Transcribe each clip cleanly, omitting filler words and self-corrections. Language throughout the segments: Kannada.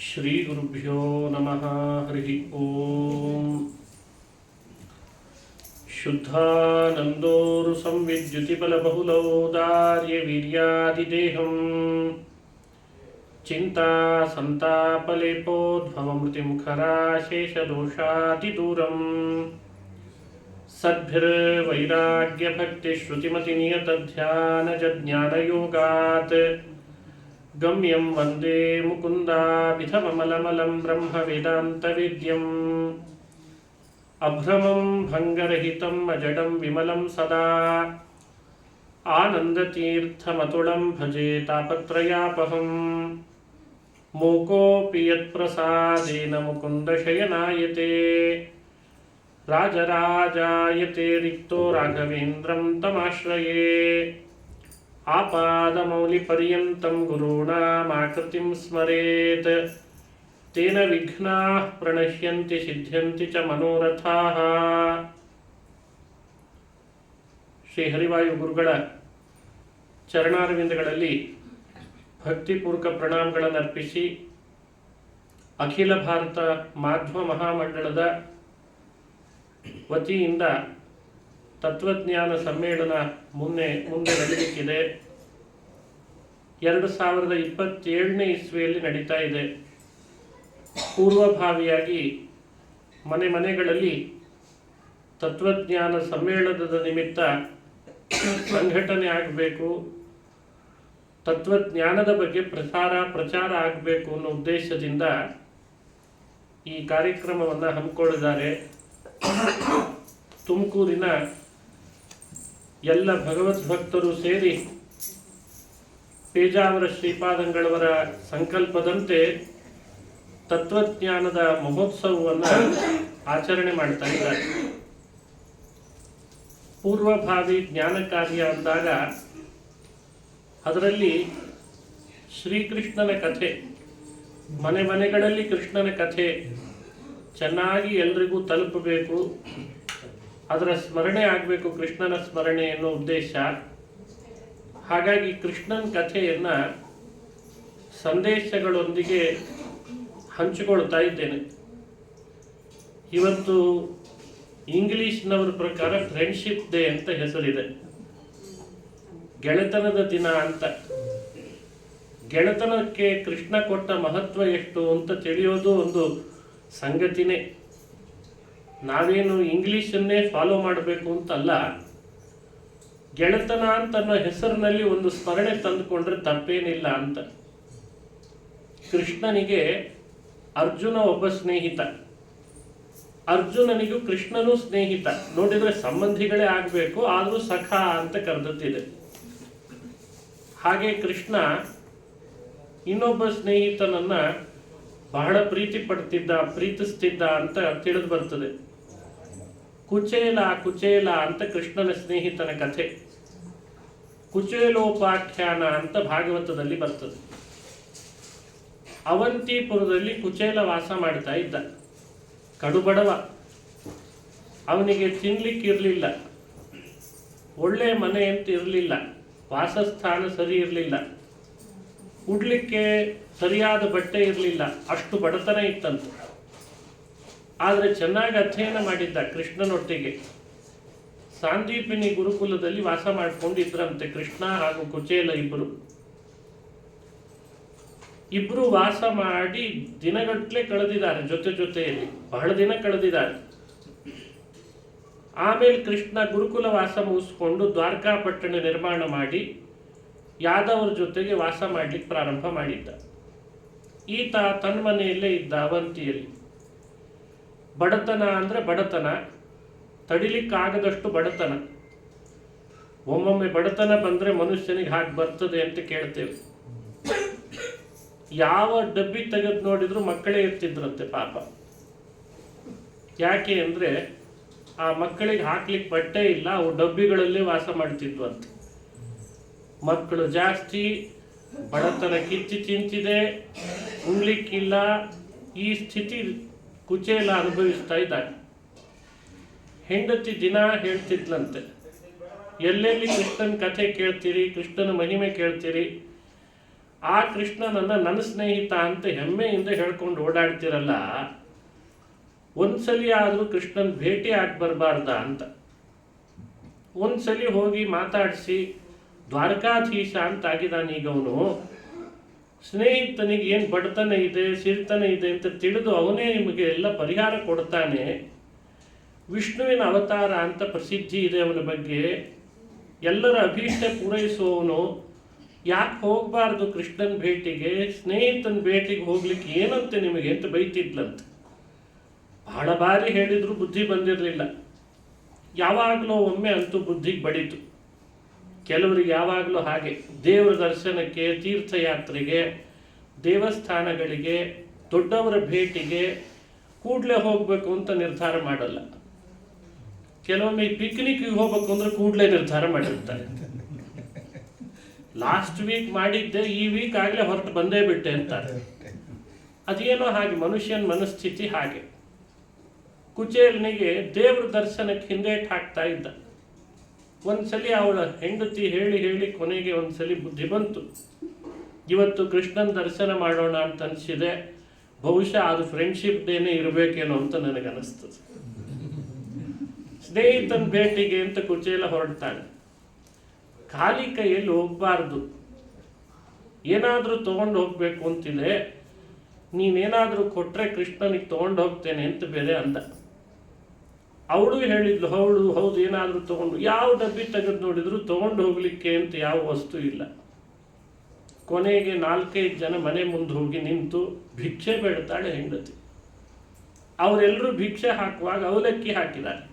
ಶ್ರೀ ಗುರುಭ್ಯೋ ನಮಃ. ಹರಿ ಓಂ. ಶುದ್ಧಾನಂದೋರು ಸಂವಿದ್ಯುತಿಬಲಬಹುಲೌದಾರ್ಯ ವೀರ್ಯಾದಿದೇಹಂ ಚಿಂತಾ ಸಂತಾಪಲೇಪೋದ್ಭವಮೃತಿಮುಖರಾಶೇಷದೋಷಾತಿದೂರಂ ಸದ್ಭಿರ್ವೈರಾಗ್ಯಭಕ್ತಿಶ್ರುತಿಮತಿನಿಯತಧ್ಯಾನಜಜ್ಞಾನಯೋಗಾತ್ ಗಮ್ಯಂ ವಂದೇ ಮುಕುಂದಾಭಿಧಮಮಲಮಲಂ ಬ್ರಹ್ಮವೇದಾಂತವೇದ್ಯಂ ಅಭ್ರಮಂ ಭಂಗರಹಿತಂ ಅಜಡಂ ವಿಮಲಂ ಸದಾ ಆನಂದತೀರ್ಥಮತುಳಂ ಭಜೆ ತಾಪತ್ರಯಾಪಹಂ ಮೂಕೋಪಿ ಯತ್ಪ್ರಸಾದೇನ ಮುಕುಂದಶಯನಾಯತೆ ರಾಜರಾಜಾಯತೆ ರಿಕ್ತೋ ರಾಘವೇಂದ್ರಂ ತಮಾಶ್ರಯೇ ಆಪಾದಮೌಲಿಪರ್ಯಂತಂ ಗುರುಣಾಮಾಕೃತಿಂ ಸ್ಮರೇತ್ ತೇನ ವಿಘ್ನಾಃ ಪ್ರಣಶ್ಯಂತಿ ಸಿದ್ಧ್ಯಂತಿ ಚ ಮನೋರಥಾಃ. ಶ್ರೀ ಹರಿವಾಯು ಗುರುಗಳ ಚರಣಾರವಿಂದಗಳಲ್ಲಿ ಭಕ್ತಿಪೂರ್ವಕ ಪ್ರಣಾಮಗಳನ್ನು ಅರ್ಪಿಸಿ ಅಖಿಲ ಭಾರತ ಮಾಧ್ವ ಮಹಾಮಂಡಳದ ವತಿಯಿಂದ ತತ್ವಜ್ಞಾನ ಸಮ್ಮೇಳನ ಮುಂದೆ ನಡೆಯಲಿಕ್ಕಿದೆ. 2027ನೇ ಇಸ್ವಿಯಲ್ಲಿ ನಡೀತಾ ಇದೆ. ಪೂರ್ವಭಾವಿಯಾಗಿ ಮನೆಗಳಲ್ಲಿ ತತ್ವಜ್ಞಾನ ಸಮ್ಮೇಳನದ ನಿಮಿತ್ತ ಸಂಘಟನೆ ಆಗಬೇಕು, ತತ್ವಜ್ಞಾನದ ಬಗ್ಗೆ ಪ್ರಚಾರ ಆಗಬೇಕು ಅನ್ನೋ ಉದ್ದೇಶದಿಂದ ಈ ಕಾರ್ಯಕ್ರಮವನ್ನು ಹಮ್ಮಿಕೊಂಡಿದ್ದಾರೆ. ತುಮಕೂರಿನ ಎಲ್ಲ ಭಗವದ್ಭಕ್ತರು ಸೇರಿ ಪೇಜಾವರ ಶ್ರೀಪಾದಂಗಳವರ ಸಂಕಲ್ಪದಂತೆ ತತ್ವಜ್ಞಾನದ ಮಹೋತ್ಸವವನ್ನು ಆಚರಣೆ ಮಾಡ್ತಾ ಇದ್ದಾರೆ. ಪೂರ್ವಭಾವಿ ಜ್ಞಾನ ಕಾರ್ಯ ಅಂದಾಗ ಅದರಲ್ಲಿ ಶ್ರೀಕೃಷ್ಣನ ಕಥೆ, ಮನೆಗಳಲ್ಲಿ ಕೃಷ್ಣನ ಕಥೆ ಚೆನ್ನಾಗಿ ಎಲ್ರಿಗೂ ತಲುಪಬೇಕು, ಅದರ ಸ್ಮರಣೆ ಆಗಬೇಕು, ಕೃಷ್ಣನ ಸ್ಮರಣೆ ಅನ್ನೋ ಉದ್ದೇಶ. ಹಾಗಾಗಿ ಕೃಷ್ಣನ ಕಥೆಯನ್ನು ಸಂದೇಶಗಳೊಂದಿಗೆ ಹಂಚಿಕೊಳ್ತಾ ಇದ್ದೇನೆ. ಇವತ್ತು ಇಂಗ್ಲಿಷ್ನವರ ಪ್ರಕಾರ ಫ್ರೆಂಡ್ಶಿಪ್ ಡೇ ಅಂತ ಹೆಸರಿದೆ, ಗೆಳೆತನದ ದಿನ ಅಂತ. ಗೆಳೆತನಕ್ಕೆ ಕೃಷ್ಣ ಕೊಟ್ಟ ಮಹತ್ವ ಎಷ್ಟು ಅಂತ ತಿಳಿಯೋದು ಒಂದು ಸಂಗತಿನೇ. ನಾವೇನು ಇಂಗ್ಲಿಷನ್ನೇ ಫಾಲೋ ಮಾಡಬೇಕು ಅಂತಲ್ಲ, ಗೆಳೆತನ ಅಂತ ಅನ್ನೋ ಹೆಸರಿನಲ್ಲಿ ಒಂದು ಸ್ಮರಣೆ ತಂದುಕೊಂಡ್ರೆ ತಪ್ಪೇನಿಲ್ಲ ಅಂತ. ಕೃಷ್ಣನಿಗೆ ಅರ್ಜುನ ಒಬ್ಬ ಸ್ನೇಹಿತ, ಅರ್ಜುನನಿಗೂ ಕೃಷ್ಣನೂ ಸ್ನೇಹಿತ. ನೋಡಿದ್ರೆ ಸಂಬಂಧಿಗಳೇ ಆಗಬೇಕು, ಆದರೂ ಸಖ ಅಂತ ಕರೆದತ್ತಿದೆ. ಹಾಗೆ ಕೃಷ್ಣ ಇನ್ನೊಬ್ಬ ಸ್ನೇಹಿತನನ್ನ ಬಹಳ ಪ್ರೀತಿಸ್ತಿದ್ದ ಅಂತ ತಿಳಿದು ಬರ್ತದೆ. ಕುಚೇಲ ಅಂತ ಕೃಷ್ಣನ ಸ್ನೇಹಿತನ ಕಥೆ. ಕುಚೇಲೋಪಾಖ್ಯಾನ ಅಂತ ಭಾಗವತದಲ್ಲಿ ಬರ್ತದೆ. ಅವಂತಿಪುರದಲ್ಲಿ ಕುಚೇಲ ವಾಸ ಮಾಡ್ತಾ ಇದ್ದ. ಕಡುಬಡವ, ಅವನಿಗೆ ತಿನ್ಲಿಕ್ಕಿರಲಿಲ್ಲ, ಒಳ್ಳೆ ಮನೆ ಅಂತ ಇರಲಿಲ್ಲ, ವಾಸಸ್ಥಾನ ಸರಿ ಇರಲಿಲ್ಲ, ಉಡ್ಲಿಕ್ಕೆ ಸರಿಯಾದ ಬಟ್ಟೆ ಇರಲಿಲ್ಲ, ಅಷ್ಟು ಬಡತನ ಇತ್ತಂತೆ. ಆದರೆ ಚೆನ್ನಾಗಿ ಅಧ್ಯಯನ ಮಾಡಿದ್ದ ಕೃಷ್ಣನೊಟ್ಟಿಗೆ. ಸಾಂದೀಪಿನಿ ಗುರುಕುಲದಲ್ಲಿ ವಾಸ ಮಾಡಿಕೊಂಡಿದ್ರಂತೆ ಕೃಷ್ಣ ಹಾಗೂ ಕುಚೇಲ ಇಬ್ರು ವಾಸ ಮಾಡಿ ದಿನಗಟ್ಟಲೆ ಕಳೆದಿದ್ದಾರೆ, ಜೊತೆಯಲ್ಲಿ ಬಹಳ ದಿನ ಕಳೆದಿದ್ದಾರೆ. ಆಮೇಲೆ ಕೃಷ್ಣ ಗುರುಕುಲ ವಾಸ ಮುಗಿಸ್ಕೊಂಡು ದ್ವಾರಕಾಪಟ್ಟಣ ನಿರ್ಮಾಣ ಮಾಡಿ ಯಾದವರ ಜೊತೆಗೆ ವಾಸ ಮಾಡ್ಲಿಕ್ಕೆ ಪ್ರಾರಂಭ ಮಾಡಿದ್ದ. ಈತ ತನ್ನ ಮನೆಯಲ್ಲೇ ಇದ್ದ ಅವಂತಿಯಲ್ಲಿ. ಬಡತನ ಅಂದ್ರೆ ಬಡತನ, ತಡಿಲಿಕ್ಕಾಗದಷ್ಟು ಬಡತನ. ಒಮ್ಮೊಮ್ಮೆ ಬಡತನ ಬಂದ್ರೆ ಮನುಷ್ಯನಿಗೆ ಹಾಗೆ ಬರ್ತದೆ ಅಂತ ಕೇಳ್ತೇವೆ. ಯಾವ ಡಬ್ಬಿ ತೆಗೆದು ನೋಡಿದ್ರು ಮಕ್ಕಳೇ ಇರ್ತಿದ್ರಂತೆ ಪಾಪ. ಯಾಕೆ ಅಂದ್ರೆ ಆ ಮಕ್ಕಳಿಗೆ ಹಾಕ್ಲಿಕ್ಕೆ ಬಟ್ಟೆ ಇಲ್ಲ, ಅವು ಡಬ್ಬಿಗಳಲ್ಲೇ ವಾಸ ಮಾಡ್ತಿದ್ವು ಅಂತ. ಮಕ್ಕಳು ಜಾಸ್ತಿ, ಬಡತನ ಕಿಚ್ಚಿ ತಿಂತಿದೆ, ಉಣ್ಲಿಕ್ಕಿಲ್ಲ. ಈ ಸ್ಥಿತಿ ಕುಚೇಲ ಅನುಭವಿಸ್ತಾ ಇದ್ದಾರೆ. ಹೆಂಡತಿ ದಿನ ಹೇಳ್ತಿದ್ಲಂತೆ, ಎಲ್ಲೆಲ್ಲಿ ಕೃಷ್ಣನ ಕಥೆ ಕೇಳ್ತೀರಿ, ಕೃಷ್ಣನ ಮಹಿಮೆ ಕೇಳ್ತೀರಿ, ಆ ಕೃಷ್ಣನನ್ನ ನನ್ನ ಸ್ನೇಹಿತ ಅಂತ ಹೆಮ್ಮೆಯಿಂದ ಹೇಳ್ಕೊಂಡು ಓಡಾಡ್ತಿರಲ್ಲ, ಒಂದ್ಸಲಿ ಆದರೂ ಕೃಷ್ಣನ್ ಭೇಟಿ ಆಗಿ ಬರಬಾರ್ದ ಅಂತ. ಒಂದ್ಸಲಿ ಹೋಗಿ ಮಾತಾಡಿಸಿ ದ್ವಾರಕಾಧೀಶ ಅಂತ ಆಗಿದ್ದಾನೀಗ ಅವನು. ಸ್ನೇಹಿತನಿಗೆ ಏನು ಬಡತನ ಇದೆ, ಸಿರಿತನ ಇದೆ ಅಂತ ತಿಳಿದು ಅವನೇ ನಿಮಗೆ ಎಲ್ಲ ಪರಿಹಾರ ಕೊಡ್ತಾನೆ. ವಿಷ್ಣುವಿನ ಅವತಾರ ಅಂತ ಪ್ರಸಿದ್ಧಿ ಇದೆ ಅವನ ಬಗ್ಗೆ. ಎಲ್ಲರ ಅಭೀಷ್ಟ ಪೂರೈಸುವವನು. ಯಾಕೆ ಹೋಗಬಾರ್ದು ಕೃಷ್ಣನ ಭೇಟಿಗೆ, ಸ್ನೇಹಿತನ ಭೇಟಿಗೆ ಹೋಗ್ಲಿಕ್ಕೆ ಏನಂತೆ ನಿಮಗೆ ಅಂತ ಬೈತಿದ್ಲಂತೆ. ಬಹಳ ಬಾರಿ ಹೇಳಿದ್ರು ಬುದ್ಧಿ ಬಂದಿರಲಿಲ್ಲ. ಯಾವಾಗಲೂ ಒಮ್ಮೆ ಅಂತೂ ಬುದ್ಧಿಗೆ ಬಡಿತು. ಕೆಲವರಿಗೆ ಯಾವಾಗಲೂ ಹಾಗೆ, ದೇವರ ದರ್ಶನಕ್ಕೆ, ತೀರ್ಥಯಾತ್ರೆಗೆ, ದೇವಸ್ಥಾನಗಳಿಗೆ, ದೊಡ್ಡವರ ಭೇಟಿಗೆ ಕೂಡಲೇ ಹೋಗಬೇಕು ಅಂತ ನಿರ್ಧಾರ ಮಾಡಲ್ಲ. ಕೆಲವೊಮ್ಮೆ ಪಿಕ್ನಿಕ್ಗೆ ಹೋಗ್ಬೇಕು ಅಂದ್ರೆ ಕೂಡಲೇ ನಿರ್ಧಾರ ಮಾಡಿರ್ತಾರೆ. ಲಾಸ್ಟ್ ವೀಕ್ ಮಾಡಿದ್ದೆ, ಈ ವೀಕ್ ಆಗಲೇ ಹೊರಟು ಬಂದೇ ಬಿಟ್ಟೆ ಅಂತಾರೆ. ಅದೇನೋ ಹಾಗೆ ಮನುಷ್ಯನ ಮನಸ್ಥಿತಿ ಹಾಗೆ. ಕುಚೇಲನಿಗೆ ದೇವ್ರ ದರ್ಶನಕ್ಕೆ ಹಿಂದೇಟ್ ಹಾಕ್ತಾ ಇದ್ದ. ಒಂದ್ಸಲಿ ಅವಳ ಹೆಂಡತಿ ಹೇಳಿ ಹೇಳಿ ಕೊನೆಗೆ ಒಂದ್ಸಲಿ ಬುದ್ಧಿ ಬಂತು. ಇವತ್ತು ಕೃಷ್ಣನ ದರ್ಶನ ಮಾಡೋಣ ಅಂತ ಅನಿಸಿದೆ. ಬಹುಶಃ ಅದು ಫ್ರೆಂಡ್ಶಿಪ್ ಡೇನೇ ಇರಬೇಕೇನೋ ಅಂತ ನನಗನ್ನಿಸ್ತದೆ. ಸ್ನೇಹಿತನ ಭೇಟಿಗೆ ಅಂತ ಕುಚೇಲ ಹೊರಡ್ತಾನೆ. ಖಾಲಿ ಕೈಯಲ್ಲಿ ಹೋಗ್ಬಾರ್ದು, ಏನಾದರೂ ತಗೊಂಡು ಹೋಗ್ಬೇಕು ಅಂತಿದೆ. ನೀನೇನಾದರೂ ಕೊಟ್ರೆ ಕೃಷ್ಣನಿಗೆ ತಗೊಂಡು ಹೋಗ್ತೇನೆ ಅಂತ ಬೇರೆ ಅಂದ. ಅವಳು ಹೇಳಿದ್ಲು, ಹೌದು ಏನಾದರೂ ತಗೊಂಡು. ಯಾವ ಡಬ್ಬಿ ತೆಗೆದು ನೋಡಿದ್ರು ತಗೊಂಡು ಹೋಗ್ಲಿಕ್ಕೆ ಅಂತ ಯಾವ ವಸ್ತು ಇಲ್ಲ. ಕೊನೆಗೆ 4-5 ಜನ ಮನೆ ಮುಂದೆ ಹೋಗಿ ನಿಂತು ಭಿಕ್ಷೆ ಬೇಡ್ತಾಳೆ ಹೆಂಡತಿ. ಅವರೆಲ್ಲರೂ ಭಿಕ್ಷೆ ಹಾಕುವಾಗ ಅವಲಕ್ಕಿ ಹಾಕಿದ್ದಾರೆ.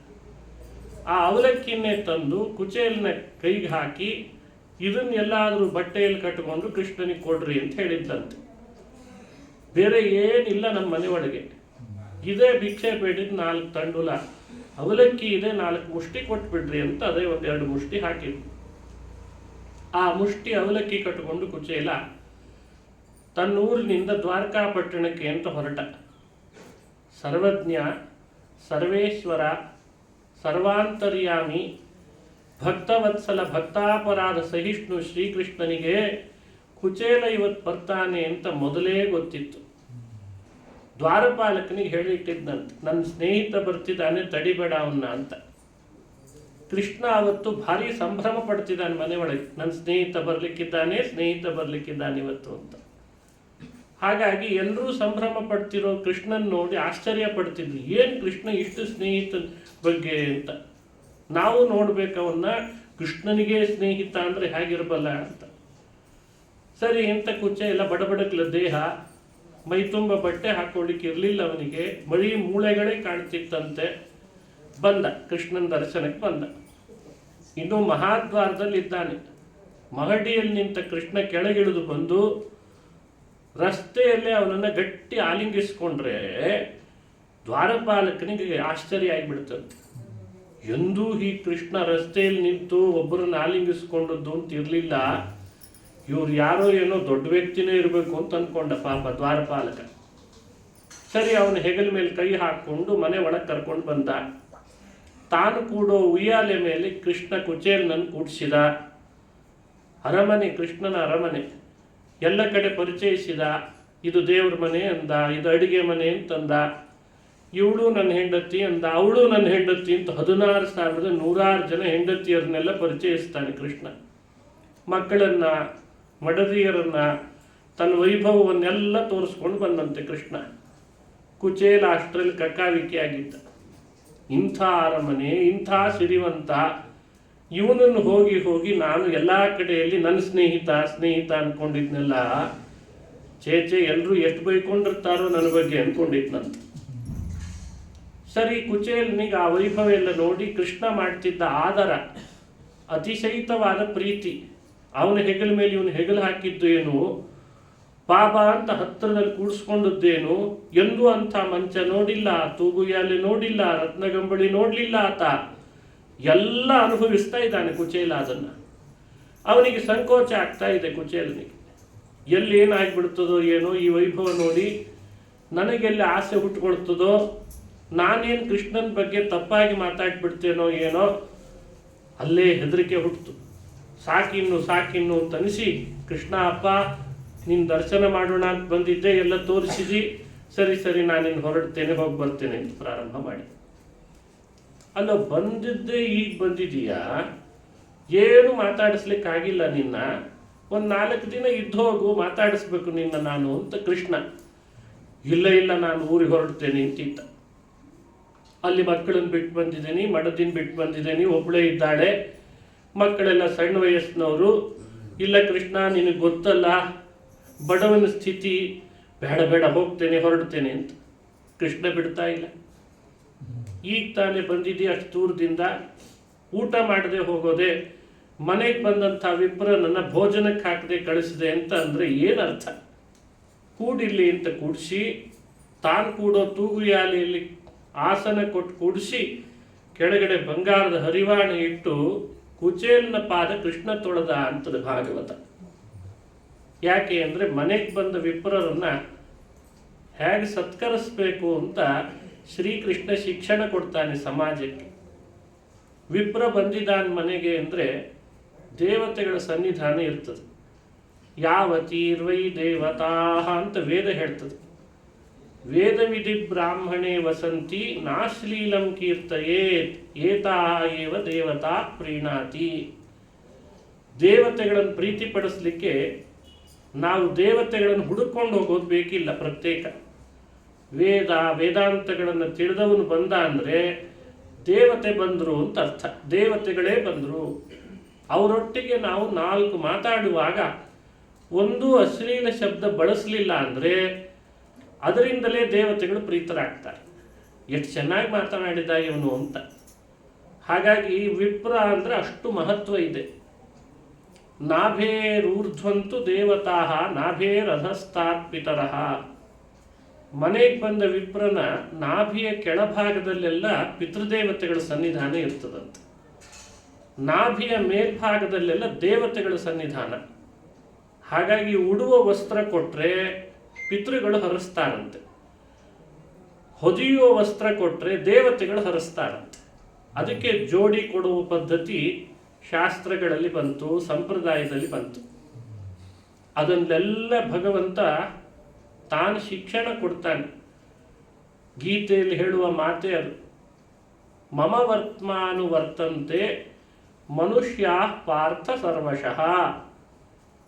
ಆ ಅವಲಕ್ಕಿನೇ ತಂದು ಕುಚೇಲನ ಕೈಗೆ ಹಾಕಿ, ಇದನ್ನೆಲ್ಲಾದರೂ ಬಟ್ಟೆಯಲ್ಲಿ ಕಟ್ಟಿಕೊಂಡು ಕೃಷ್ಣನಿಗೆ ಕೊಡ್ರಿ ಅಂತ ಹೇಳಿದ್ದಂತೆ. ಬೇರೆ ಏನಿಲ್ಲ ನಮ್ಮ ಮನೆ ಒಳಗೆ, ಇದೇ ಭಿಕ್ಷೆ ಬೇಡಿದ 4 ತಂಡುಲ ಅವಲಕ್ಕಿ ಇದೆ, 4 ಮುಷ್ಟಿ ಕೊಟ್ಬಿಡ್ರಿ ಅಂತ ಅದೇ 1-2 ಮುಷ್ಟಿ ಹಾಕಿದ್ರು. ಆ ಮುಷ್ಟಿ ಅವಲಕ್ಕಿ ಕಟ್ಟಿಕೊಂಡು ಕುಚೇಲ ತನ್ನೂರಿನಿಂದ ದ್ವಾರಕಾಪಟ್ಟಣಕ್ಕೆ ಅಂತ ಹೊರಟ. ಸರ್ವಜ್ಞ, ಸರ್ವೇಶ್ವರ, ಸರ್ವಾಂತರ್ಯಾಮಿ, ಭಕ್ತವತ್ಸಲ, ಭಕ್ತಾಪರಾಧ ಸಹಿಷ್ಣು ಶ್ರೀಕೃಷ್ಣನಿಗೆ ಕುಚೇಲ ಇವತ್ತು ಬರ್ತಾನೆ ಅಂತ ಮೊದಲೇ ಗೊತ್ತಿತ್ತು. ದ್ವಾರಪಾಲಕನಿಗೆ ಹೇಳಿಟ್ಟಿದ್ದಂತೆ, ನನ್ನ ಸ್ನೇಹಿತ ಬರ್ತಿದ್ದಾನೆ, ತಡಿಬೇಡ ಅವನ್ನ ಅಂತ. ಕೃಷ್ಣ ಅವತ್ತು ಭಾರಿ ಸಂಭ್ರಮ ಪಡ್ತಿದ್ದಾನೆ ಮನೆ ಒಳಗೆ, ನನ್ನ ಸ್ನೇಹಿತ ಬರ್ಲಿಕ್ಕಿದ್ದಾನೆ ಇವತ್ತು ಅಂತ. ಹಾಗಾಗಿ ಎಲ್ಲರೂ ಸಂಭ್ರಮ ಪಡ್ತಿರೋ ಕೃಷ್ಣನ್ ನೋಡಿ ಆಶ್ಚರ್ಯ ಪಡ್ತಿದ್ರು. ಏನು ಕೃಷ್ಣ ಇಷ್ಟು ಸ್ನೇಹಿತನ ಬಗ್ಗೆ ಅಂತ. ನಾವು ನೋಡ್ಬೇಕವನ್ನ, ಕೃಷ್ಣನಿಗೆ ಸ್ನೇಹಿತ ಅಂದ್ರೆ ಹೇಗಿರ್ಬಲ್ಲ ಅಂತ. ಸರಿ ಅಂತ ಕುಚೇಲ ಬಡಬಡಕ್ಲ ದೇಹ, ಮೈ ತುಂಬ ಬಟ್ಟೆ ಹಾಕೊಳ್ಳಿಕ್ಕೆ ಇರಲಿಲ್ಲ ಅವನಿಗೆ, ಬರೀ ಮೂಳೆಗಳೇ ಕಾಣ್ತಿತ್ತಂತೆ. ಬಂದ, ಕೃಷ್ಣನ ದರ್ಶನಕ್ಕೆ ಬಂದ. ಇನ್ನು ಮಹಾದ್ವಾರದಲ್ಲಿ ಇದ್ದಾನೆ. ಮಹಡಿಯಲ್ಲಿ ನಿಂತ ಕೃಷ್ಣ ಕೆಳಗಿಳಿದು ಬಂದು ರಸ್ತೆಯಲ್ಲೇ ಅವನನ್ನು ಗಟ್ಟಿ ಆಲಿಂಗಿಸ್ಕೊಂಡ್ರೆ ದ್ವಾರಪಾಲಕನಿಗೆ ಆಶ್ಚರ್ಯ ಆಗಿಬಿಡ್ತಂತೆ. ಎಂದೂ ಈ ಕೃಷ್ಣ ರಸ್ತೆಯಲ್ಲಿ ನಿಂತು ಒಬ್ಬರನ್ನ ಆಲಿಂಗಿಸ್ಕೊಂಡದ್ದು ಅಂತ ಇರಲಿಲ್ಲ. ಇವ್ರು ಯಾರೋ ಏನೋ ದೊಡ್ಡ ವ್ಯಕ್ತಿನೇ ಇರಬೇಕು ಅಂತ ಅಂದ್ಕೊಂಡ ಪಾಪ ದ್ವಾರಪಾಲಕ. ಸರಿ, ಅವನ ಹೆಗಲ ಮೇಲೆ ಕೈ ಹಾಕ್ಕೊಂಡು ಮನೆ ಒಳಗೆ ಕರ್ಕೊಂಡು ಬಂದ. ತಾನು ಕೂಡೋ ಉಯ್ಯಾಲೆ ಮೇಲೆ ಕೃಷ್ಣ ಕುಚೇಲನನ್ನು ಕೂಡಿಸಿದ. ಅರಮನೆ, ಕೃಷ್ಣನ ಅರಮನೆ ಎಲ್ಲ ಕಡೆ ಪರಿಚಯಿಸಿದ. ಇದು ದೇವ್ರ ಮನೆ ಅಂದ, ಇದು ಅಡಿಗೆ ಮನೆ ಅಂತಂದ. ಇವಳು ನನ್ನ ಹೆಂಡತಿ ಅಂದ, ಅವಳು ನನ್ನ ಹೆಂಡತಿ ಅಂತ 16,106 ಜನ ಹೆಂಡತಿಯರನ್ನೆಲ್ಲ ಪರಿಚಯಿಸ್ತಾನೆ ಕೃಷ್ಣ. ಮಕ್ಕಳನ್ನ, ಮಡದಿಯರನ್ನ, ತನ್ನ ವೈಭವವನ್ನೆಲ್ಲ ತೋರಿಸ್ಕೊಂಡು ಬಂದಂತೆ ಕೃಷ್ಣ. ಕುಚೇಲ ಅಷ್ಟರಲ್ಲಿ ಕಕ್ಕಾವಿಕೆಯಾಗಿದ್ದ. ಇಂಥ ಅರಮನೆ, ಇಂಥ ಸಿರಿವಂತ, ಇವನನ್ನು ಹೋಗಿ ಹೋಗಿ ನಾನು ಎಲ್ಲ ಕಡೆಯಲ್ಲಿ ನನ್ನ ಸ್ನೇಹಿತ ಅಂದ್ಕೊಂಡಿದ್ನೆಲ್ಲ. ಚೇಚೆ, ಎಲ್ಲರೂ ಎಷ್ಟು ಬೈಕೊಂಡಿರ್ತಾರೋ ನನ್ನ ಬಗ್ಗೆ ಅಂದ್ಕೊಂಡಿದ್ನಂತ. ಸರಿ, ಕುಚೇಲನಿಗೆ ಆ ವೈಭವ ಎಲ್ಲ ನೋಡಿ ಕೃಷ್ಣ ಮಾಡ್ತಿದ್ದ ಆದರ, ಅತಿಶಯಿತವಾದ ಪ್ರೀತಿ, ಅವನ ಹೆಗಲ ಮೇಲೆ ಇವನು ಹೆಗಲು ಹಾಕಿದ್ದು ಏನು, ಬಾಬಾ ಅಂತ ಹತ್ತಿರದಲ್ಲಿ ಕೂಡಿಸ್ಕೊಂಡದ್ದೇನು, ಎಂದೂ ಅಂಥ ಮಂಚ ನೋಡಿಲ್ಲ, ತೂಗುಯಾಲೆ ನೋಡಿಲ್ಲ, ರತ್ನಗಂಬಳಿ ನೋಡಲಿಲ್ಲ ಆತ. ಎಲ್ಲ ಅನುಭವಿಸ್ತಾ ಇದ್ದಾನೆ ಕುಚೇಲ. ಅದನ್ನು ಅವನಿಗೆ ಸಂಕೋಚ ಆಗ್ತಾ ಇದೆ ಕುಚೇಲನಿಗೆ. ಎಲ್ಲಿ ಏನಾಗ್ಬಿಡ್ತದೋ ಏನೋ, ಈ ವೈಭವ ನೋಡಿ ನನಗೆಲ್ಲಿ ಆಸೆ ಹುಟ್ಟುಕೊಳ್ತದೋ, ನಾನೇನು ಕೃಷ್ಣನ ಬಗ್ಗೆ ತಪ್ಪಾಗಿ ಮಾತಾಡ್ಬಿಡ್ತೇನೋ ಏನೋ, ಅಲ್ಲೇ ಹೆದರಿಕೆ ಹುಟ್ಟಿತು. ಸಾಕಿನ್ನು ಅಂತ ಅನಿಸಿ, ಕೃಷ್ಣ ಅಪ್ಪ ನಿನ್ನ ದರ್ಶನ ಮಾಡೋಣ ಅಂತ ಬಂದಿದ್ದೆ, ಎಲ್ಲ ತೋರಿಸಿದಿ, ಸರಿ ನಾನಿನ್ನು ಹೊರಡ್ತೇನೆ, ಹೋಗಿ ಬರ್ತೇನೆ ಅಂತ ಪ್ರಾರಂಭ ಮಾಡಿ. ಅಲ್ಲ, ಬಂದಿದ್ದೇ ಈಗ ಬಂದಿದೀಯಾ, ಏನು ಮಾತಾಡಿಸ್ಲಿಕ್ಕಾಗಿಲ್ಲ ನಿನ್ನ, ಒಂದು 4 ದಿನ ಇದ್ದು ಹೋಗು, ಮಾತಾಡಿಸ್ಬೇಕು ನಿನ್ನ ನಾನು ಅಂತ ಕೃಷ್ಣ. ಇಲ್ಲ ನಾನು ಊರಿಗೆ ಹೊರಡ್ತೇನೆ ಅಂತಿದ್ದ. ಅಲ್ಲಿ ಮಕ್ಕಳನ್ನ ಬಿಟ್ಟು ಬಂದಿದ್ದೀನಿ, ಮಡದಿನ ಬಿಟ್ಟು ಬಂದಿದ್ದೀನಿ, ಒಬ್ಬಳೇ ಇದ್ದಾಳೆ, ಮಕ್ಕಳೆಲ್ಲ ಸಣ್ಣ ವಯಸ್ಸಿನವರು. ಇಲ್ಲ ಕೃಷ್ಣ, ನಿನಗೆ ಗೊತ್ತಲ್ಲ ಬಡವನ ಸ್ಥಿತಿ, ಬೇಡ ಹೋಗ್ತೇನೆ, ಹೊರಡ್ತೇನೆ ಅಂತ. ಕೃಷ್ಣ ಬಿಡ್ತಾ ಇಲ್ಲ. ಈಗ ತಾನೇ ಬಂದಿದ್ದೀಯ ಅಷ್ಟು ದೂರದಿಂದ, ಊಟ ಮಾಡದೆ ಹೋಗೋದೆ, ಮನೆಗೆ ಬಂದಂಥ ವಿಪ್ರನನ್ನು ಭೋಜನಕ್ಕೆ ಹಾಕದೆ ಕಳಿಸಿದೆ ಅಂತ ಅಂದರೆ ಏನರ್ಥ? ಕೂಡಿಲ್ಲಿ ಅಂತ ಕೂಡಿಸಿ, ತಾನು ಕೂಡೋ ತೂಗುಯಾಲೆಯಲ್ಲಿ ಆಸನ ಕೊಟ್ಟು ಕೂಡಿಸಿ, ಕೆಳಗಡೆ ಬಂಗಾರದ ಹರಿವಾಣ ಇಟ್ಟು ಕುಚೇಲನ ಪಾದ ಕೃಷ್ಣ ತೊಳೆದ ಅಂತದ ಭಾಗವತ. ಯಾಕೆ ಅಂದರೆ ಮನೆಗೆ ಬಂದ ವಿಪ್ರರನ್ನು ಹೇಗೆ ಸತ್ಕರಿಸ್ಬೇಕು ಅಂತ ಶ್ರೀಕೃಷ್ಣ ಶಿಕ್ಷಣ ಕೊಡ್ತಾನೆ ಸಮಾಜಕ್ಕೆ. ವಿಪ್ರ ಬಂದಿದ್ದಾನ ಮನೆಗೆ ಅಂದರೆ ದೇವತೆಗಳ ಸನ್ನಿಧಾನ ಇರ್ತದೆ. ಯಾವತೀರ್ವೈ ದೇವತಾ ಅಂತ ವೇದ ಹೇಳ್ತದೆ. ವೇದವಿಧಿ ಬ್ರಾಹ್ಮಣೇ ವಸಂತಿ ನಾಶ್ಲೀಲಂ ಕೀರ್ತಯೇತ್ ಏತಾ ಏವ ದೇವತಾ ಪ್ರೀಣಾತಿ. ದೇವತೆಗಳನ್ನು ಪ್ರೀತಿಪಡಿಸಲಿಕ್ಕೆ ನಾವು ದೇವತೆಗಳನ್ನು ಹುಡುಕೊಂಡು ಹೋಗೋದು ಬೇಕಿಲ್ಲ. ಪ್ರತ್ಯೇಕ ವೇದಾಂತಗಳನ್ನು ತಿಳಿದವನು ಬಂದ ಅಂದರೆ ದೇವತೆ ಬಂದರು ಅಂತ ಅರ್ಥ. ದೇವತೆಗಳೇ ಬಂದರು. ಅವರೊಟ್ಟಿಗೆ ನಾವು 4 ಮಾತಾಡುವಾಗ ಒಂದು ಅಶ್ಲೀಲ ಶಬ್ದ ಬಳಸಲಿಲ್ಲ ಅಂದರೆ ಅದರಿಂದಲೇ ದೇವತೆಗಳು ಪ್ರೀತರಾಗ್ತಾರೆ. ಎಷ್ಟು ಚೆನ್ನಾಗಿ ಮಾತನಾಡಿದ ಇವನು ಅಂತ. ಹಾಗಾಗಿ ವಿಪ್ರ ಅಂದರೆ ಅಷ್ಟು ಮಹತ್ವ ಇದೆ. ನಾಭೇರೂರ್ಧ್ವಂತು ದೇವತಾ ನಾಭೇರಧಸ್ತಾತ್ ಪಿತರಃ. ಮನೆಗೆ ಬಂದ ವಿಪ್ರನ ನಾಭಿಯ ಕೆಳಭಾಗದಲ್ಲೆಲ್ಲ ಪಿತೃದೇವತೆಗಳ ಸನ್ನಿಧಾನ ಇರ್ತದಂತೆ. ನಾಭಿಯ ಮೇಲ್ಭಾಗದಲ್ಲೆಲ್ಲ ದೇವತೆಗಳ ಸನ್ನಿಧಾನ. ಹಾಗಾಗಿ ಉಡುವ ವಸ್ತ್ರ ಕೊಟ್ಟರೆ ಪಿತೃಗಳು ಹರಿಸ್ತಾರಂತೆ, ಹೊದಿಯುವ ವಸ್ತ್ರ ಕೊಟ್ಟರೆ ದೇವತೆಗಳು ಹರಿಸ್ತಾರಂತೆ. ಅದಕ್ಕೆ ಜೋಡಿ ಕೊಡುವ ಪದ್ಧತಿ ಶಾಸ್ತ್ರಗಳಲ್ಲಿ ಬಂತು, ಸಂಪ್ರದಾಯದಲ್ಲಿ ಬಂತು. ಅದನ್ನೆಲ್ಲ ಭಗವಂತ ತಾನು ಶಿಕ್ಷಣ ಕೊಡ್ತಾನೆ. ಗೀತೆಯಲ್ಲಿ ಹೇಳುವ ಮಾತೇ ಅದು. ಮಮ ವರ್ತಮಾನುವರ್ತಂತೆ ಮನುಷ್ಯ ಪಾರ್ಥ ಸರ್ವಶಃ.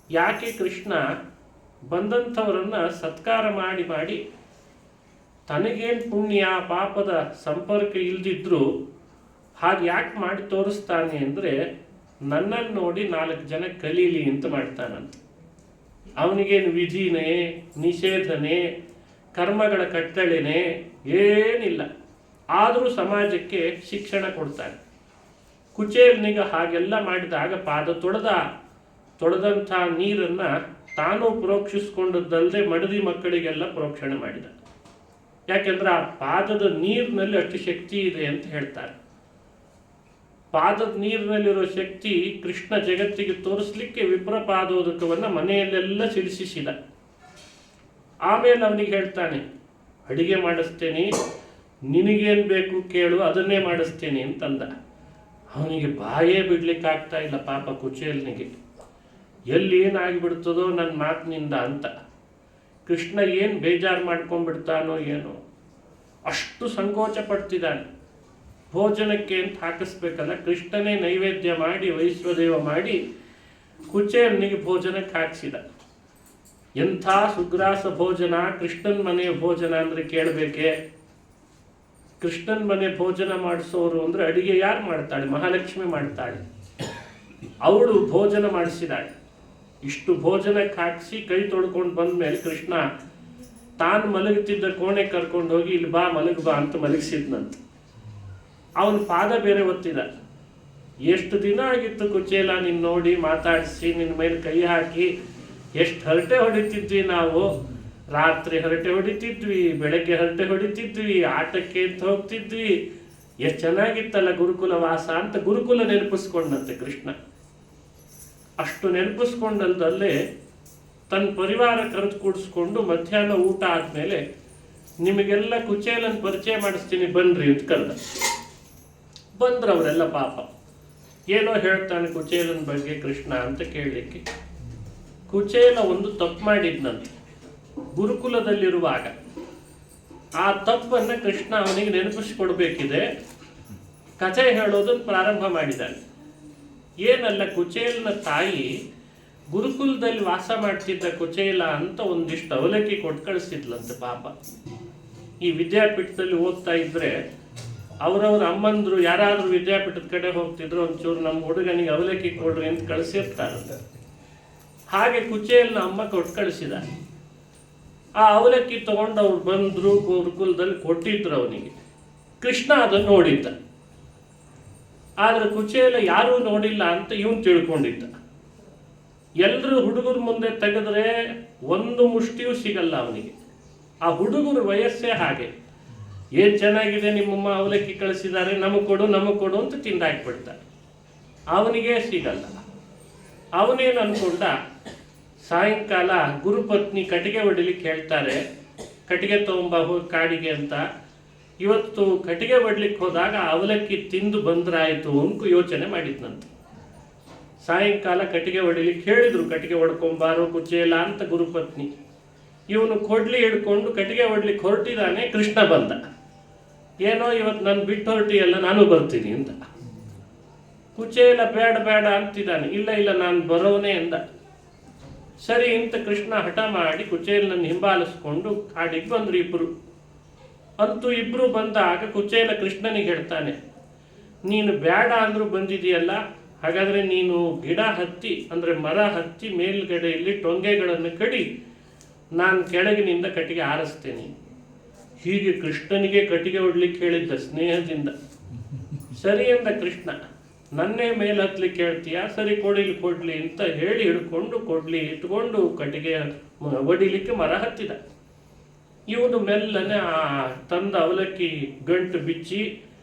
ಯಾಕೆ ಕೃಷ್ಣ ಬಂದಂಥವರನ್ನು ಸತ್ಕಾರ ಮಾಡಿ ತನಗೇನು ಪುಣ್ಯ ಪಾಪದ ಸಂಪರ್ಕ ಇಲ್ದಿದ್ರು ಹಾಗೆ ಯಾಕೆ ಮಾಡಿ ತೋರಿಸ್ತಾನೆ ಅಂದರೆ ನನ್ನನ್ನು ನೋಡಿ 4 ಜನ ಕಲೀಲಿ ಅಂತ ಮಾಡ್ತಾನಂತ. ಅವನಿಗೇನು ವಿಧಿನೇ, ನಿಷೇಧನೆ, ಕರ್ಮಗಳ ಕಟ್ಟಳೆನೇ ಏನಿಲ್ಲ. ಆದರೂ ಸಮಾಜಕ್ಕೆ ಶಿಕ್ಷಣ ಕೊಡ್ತಾನೆ. ಕುಚೇಲನಿಗೆ ಹಾಗೆಲ್ಲ ಮಾಡಿದಾಗ ಪಾದ ತೊಳೆದಂಥ ನೀರನ್ನು ತಾನು ಪ್ರೋಕ್ಷಿಸ್ಕೊಂಡದ್ದಲ್ಲದೆ ಮಡದಿ ಮಕ್ಕಳಿಗೆಲ್ಲ ಪ್ರೋಕ್ಷಣೆ ಮಾಡಿದ. ಯಾಕೆಂದ್ರೆ ಆ ಪಾದದ ನೀರಿನಲ್ಲಿ ಅಷ್ಟು ಶಕ್ತಿ ಇದೆ ಅಂತ ಹೇಳ್ತಾರೆ. ಪಾದದ ನೀರಿನಲ್ಲಿರೋ ಶಕ್ತಿ ಕೃಷ್ಣ ಜಗತ್ತಿಗೆ ತೋರಿಸ್ಲಿಕ್ಕೆ ವಿಪ್ರಪಾದೋದಕವನ್ನು ಮನೆಯಲ್ಲೆಲ್ಲ ಸಿಡಿಸಿದ. ಆಮೇಲೆ ಅವನಿಗೆ ಹೇಳ್ತಾನೆ, ಅಡಿಗೆ ಮಾಡಿಸ್ತೇನೆ, ನಿನಗೇನು ಬೇಕು ಕೇಳು, ಅದನ್ನೇ ಮಾಡಿಸ್ತೇನೆ ಅಂತಂದ. ಅವನಿಗೆ ಬಾಯೇ ಬಿಡ್ಲಿಕ್ಕಾಗ್ತಾ ಇಲ್ಲ ಪಾಪ ಕುಚೇಲನಿಗೆ. ಎಲ್ಲಿ ಏನಾಗಿಬಿಡ್ತದೋ ನನ್ನ ಮಾತಿನಿಂದ ಅಂತ. ಕೃಷ್ಣ ಏನು ಬೇಜಾರು ಮಾಡ್ಕೊಂಡ್ಬಿಡ್ತಾನೋ ಏನೋ, ಅಷ್ಟು ಸಂಕೋಚ ಪಡ್ತಿದ್ದಾನೆ. ಭೋಜನಕ್ಕೆ ಅಂತ ಹಾಕಿಸ್ಬೇಕಲ್ಲ, ಕೃಷ್ಣನೇ ನೈವೇದ್ಯ ಮಾಡಿ ವೈಶ್ವದೇವ ಮಾಡಿ ಕುಚೇಲನಿಗೆ ಭೋಜನಕ್ಕೆ ಹಾಕಿಸಿದ. ಎಂಥ ಸುಗ್ರಾಸ ಭೋಜನ, ಕೃಷ್ಣನ ಮನೆಯ ಭೋಜನ ಅಂದರೆ ಕೇಳಬೇಕೆ? ಕೃಷ್ಣನ ಮನೆ ಭೋಜನ ಮಾಡಿಸೋರು ಅಂದರೆ ಅಡಿಗೆ ಯಾರು ಮಾಡ್ತಾಳೆ? ಮಹಾಲಕ್ಷ್ಮಿ ಮಾಡ್ತಾಳೆ. ಅವಳು ಭೋಜನ ಮಾಡಿಸಿದಾಳೆ. ಇಷ್ಟು ಭೋಜನಕ್ಕೆ ಹಾಕಿಸಿ ಕೈ ತೊಳ್ಕೊಂಡು ಬಂದ ಮೇಲೆ ಕೃಷ್ಣ ತಾನು ಮಲಗುತ್ತಿದ್ದ ಕೋಣೆ ಕರ್ಕೊಂಡು ಹೋಗಿ ಇಲ್ಲಿ ಬಾ ಮಲಗು ಬಾ ಅಂತ ಮಲಗಿಸಿದ್ನಂತ. ಅವನ ಪಾದ ಬೇರೆ ಒತ್ತಿದ. ಎಷ್ಟು ದಿನ ಆಗಿತ್ತು ಕುಚೇಲ ನಿನ್ನ ನೋಡಿ ಮಾತಾಡಿಸಿ ನಿನ್ನ ಮೇಲೆ ಕೈ ಹಾಕಿ ಎಷ್ಟು ಹರಟೆ ಹೊಡಿತಿದ್ವಿ ನಾವು. ರಾತ್ರಿ ಹರಟೆ ಹೊಡಿತಿದ್ವಿ, ಬೆಳಗ್ಗೆ ಹರಟೆ ಹೊಡಿತಿದ್ವಿ, ಆಟಕ್ಕೆ ಅಂತ ಹೋಗ್ತಿದ್ವಿ. ಎಷ್ಟು ಚೆನ್ನಾಗಿತ್ತಲ್ಲ ಗುರುಕುಲ ವಾಸ ಅಂತ ಗುರುಕುಲ ನೆನಪಿಸ್ಕೊಂಡಂತೆ ಕೃಷ್ಣ. ಅಷ್ಟು ನೆನಪಿಸ್ಕೊಂಡಲ್ದಲ್ಲೇ ತನ್ನ ಪರಿವಾರ ಕರೆದು ಕೂಡಿಸ್ಕೊಂಡು ಮಧ್ಯಾಹ್ನ ಊಟ ಆದಮೇಲೆ ನಿಮಗೆಲ್ಲ ಕುಚೇಲನ ಪರಿಚಯ ಮಾಡಿಸ್ತೀನಿ ಬನ್ರಿ ಅಂತ ಕರೆದ. ಬಂದ್ರು ಅವರೆಲ್ಲ. ಪಾಪ ಏನೋ ಹೇಳ್ತಾನೆ ಕುಚೇಲನ ಬಗ್ಗೆ ಕೃಷ್ಣ ಅಂತ ಕೇಳಲಿಕ್ಕೆ. ಕುಚೇಲ ಒಂದು ತಪ್ಪು ಮಾಡಿದ್ನಂತೆ ಗುರುಕುಲದಲ್ಲಿರುವಾಗ. ಆ ತಪ್ಪನ್ನು ಕೃಷ್ಣ ಅವನಿಗೆ ನೆನಪಿಸ್ಕೊಡ್ಬೇಕಿದೆ. ಕಥೆ ಹೇಳೋದನ್ನು ಪ್ರಾರಂಭ ಮಾಡಿದ್ದಾನೆ. ಏನಲ್ಲ, ಕುಚೇಲನ ತಾಯಿ ಗುರುಕುಲದಲ್ಲಿ ವಾಸ ಮಾಡ್ತಿದ್ದ ಕುಚೇಲ ಅಂತ ಒಂದಿಷ್ಟು ಅವಲಕ್ಕಿ ಕೊಟ್ಟು ಕಳಿಸ್ತಿದ್ಲಂತೆ. ಪಾಪ, ಈ ವಿದ್ಯಾಪೀಠದಲ್ಲಿ ಓದ್ತಾ ಇದ್ರೆ ಅವರವ್ರ ಅಮ್ಮಂದ್ರು ಯಾರಾದ್ರೂ ವಿದ್ಯಾಪೀಠದ ಕಡೆ ಹೋಗ್ತಿದ್ರು, ಒಂಚೂರು ನಮ್ಮ ಹುಡುಗನಿಗೆ ಅವಲಕ್ಕಿ ಕೊಡ್ರಿ ಅಂತ ಕಳಿಸಿರ್ತಾರಂತೆ. ಹಾಗೆ ಕುಚೇಲನ ಅಮ್ಮ ಕೊಟ್ಟು ಕಳಿಸಿದ. ಆ ಅವಲಕ್ಕಿ ತಗೊಂಡು ಅವ್ರು ಬಂದ್ರು, ಗುರುಕುಲದಲ್ಲಿ ಕೊಟ್ಟಿದ್ರು ಅವನಿಗೆ. ಕೃಷ್ಣ ಅದನ್ನು ನೋಡಿದ್ದ. ಆದ್ರೆ ಕುಚೇಲ ಯಾರೂ ನೋಡಿಲ್ಲ ಅಂತ ಇವನು ತಿಳ್ಕೊಂಡಿದ್ದ. ಎಲ್ಲರೂ ಹುಡುಗರ ಮುಂದೆ ತೆಗೆದ್ರೆ ಒಂದು ಮುಷ್ಟಿಯೂ ಸಿಗಲ್ಲ ಅವನಿಗೆ. ಆ ಹುಡುಗರ ವಯಸ್ಸೇ ಹಾಗೆ. ಏನ್ ಚೆನ್ನಾಗಿದೆ ನಿಮ್ಮಮ್ಮ ಅವಲಕ್ಕಿ ಕಳಿಸಿದ್ದಾರೆ, ನಮಗೆ ಕೊಡು ಅಂತ ತಿಂದಾಕ್ಬಿಡ್ತಾರೆ. ಅವನಿಗೆ ಸಿಗಲ್ಲ. ಅವನೇನು ಅನ್ಕೊಂಡ, ಸಾಯಂಕಾಲ ಗುರುಪತ್ನಿ ಕಟ್ಟಿಗೆ ಹೊಡಿಲಿಕ್ಕೆ ಹೇಳ್ತಾರೆ, ಕಟ್ಟಿಗೆ ತಗೊಂಬ ಹೋಗಿ ಕಾಡಿಗೆ ಅಂತ. ಇವತ್ತು ಕಟ್ಟಿಗೆ ಹೊಡ್ಲಿಕ್ಕೆ ಹೋದಾಗ ಅವಲಕ್ಕಿ ತಿಂದು ಬಂದ್ರಾಯ್ತು ಅಂತ ಯೋಚನೆ ಮಾಡಿದ್ನಂತೆ. ಸಾಯಂಕಾಲ ಕಟ್ಟಿಗೆ ಹೊಡಿಲಿಕ್ಕೆ ಹೇಳಿದ್ರು, ಕಟ್ಟಿಗೆ ಹೊಡ್ಕೊಂಬಾರೋ ಕುಚೇಲ ಅಂತ ಗುರುಪತ್ನಿ. ಇವನು ಕೊಡ್ಲಿ ಹಿಡ್ಕೊಂಡು ಕಟ್ಟಿಗೆ ಹೊಡ್ಲಿಕ್ಕೆ ಹೊರಟಿದ್ದಾನೆ. ಕೃಷ್ಣ ಬಂದ. ಏನೋ ಇವತ್ತು ನಾನು ಬಿಟ್ಟು ಹೊರಟಿಯಲ್ಲ, ನಾನು ಬರ್ತೀನಿ ಅಂತ. ಕುಚೇಲ ಬೇಡ ಬೇಡ ಅಂತಿದ್ದಾನೆ. ಇಲ್ಲ ನಾನು ಬರೋನೇ ಎಂದ. ಸರಿ ಅಂತ ಕೃಷ್ಣ ಹಠ ಮಾಡಿ ಕುಚೇಲನನ್ನು ಹಿಂಬಾಲಿಸ್ಕೊಂಡು ಕಾಡಿಗೆ ಬಂದ್ರು ಇಬ್ರು. ಅಂತೂ ಇಬ್ರು ಬಂದಾಗ ಕುಚೇಲ ಕೃಷ್ಣನಿಗೆ ಹೇಳ್ತಾನೆ, ನೀನು ಬೇಡ ಅಂದ್ರೂ ಬಂದಿದೆಯಲ್ಲ, ಹಾಗಾದ್ರೆ ನೀನು ಗಿಡ ಹತ್ತಿ ಅಂದ್ರೆ ಮರ ಹತ್ತಿ ಮೇಲ್ಗಡೆಯಲ್ಲಿ ಟೊಂಗೆಗಳನ್ನು ಕಡಿ, ನಾನು ಕೆಳಗಿನಿಂದ ಕಟ್ಟಿಗೆ ಆರಿಸ್ತೇನೆ. ಹೀಗೆ ಕೃಷ್ಣನಿಗೆ ಕಟ್ಟಿಗೆ ಹೊಡ್ಲಿಕ್ಕೆ ಹೇಳಿದ್ದ ಸ್ನೇಹದಿಂದ. ಸರಿ ಎಂದ ಕೃಷ್ಣ. ನನ್ನೇ ಮೇಲೆ ಹತ್ಲಿಕ್ಕೆ ಹೇಳ್ತೀಯಾ, ಸರಿ ಕೊಡ್ಲಿ ಅಂತ ಹೇಳಿ ಹಿಡ್ಕೊಂಡು ಕೊಡ್ಲಿ ಇಟ್ಕೊಂಡು ಕಟ್ಟಿಗೆ ಹೊಡಿಲಿಕ್ಕೆ ಮರ ಹತ್ತಿದ. ಇವನು ಮೆಲ್ಲನೆ ಆ ತಂದ ಅವಲಕ್ಕಿ ಗಂಟು ಬಿಚ್ಚಿ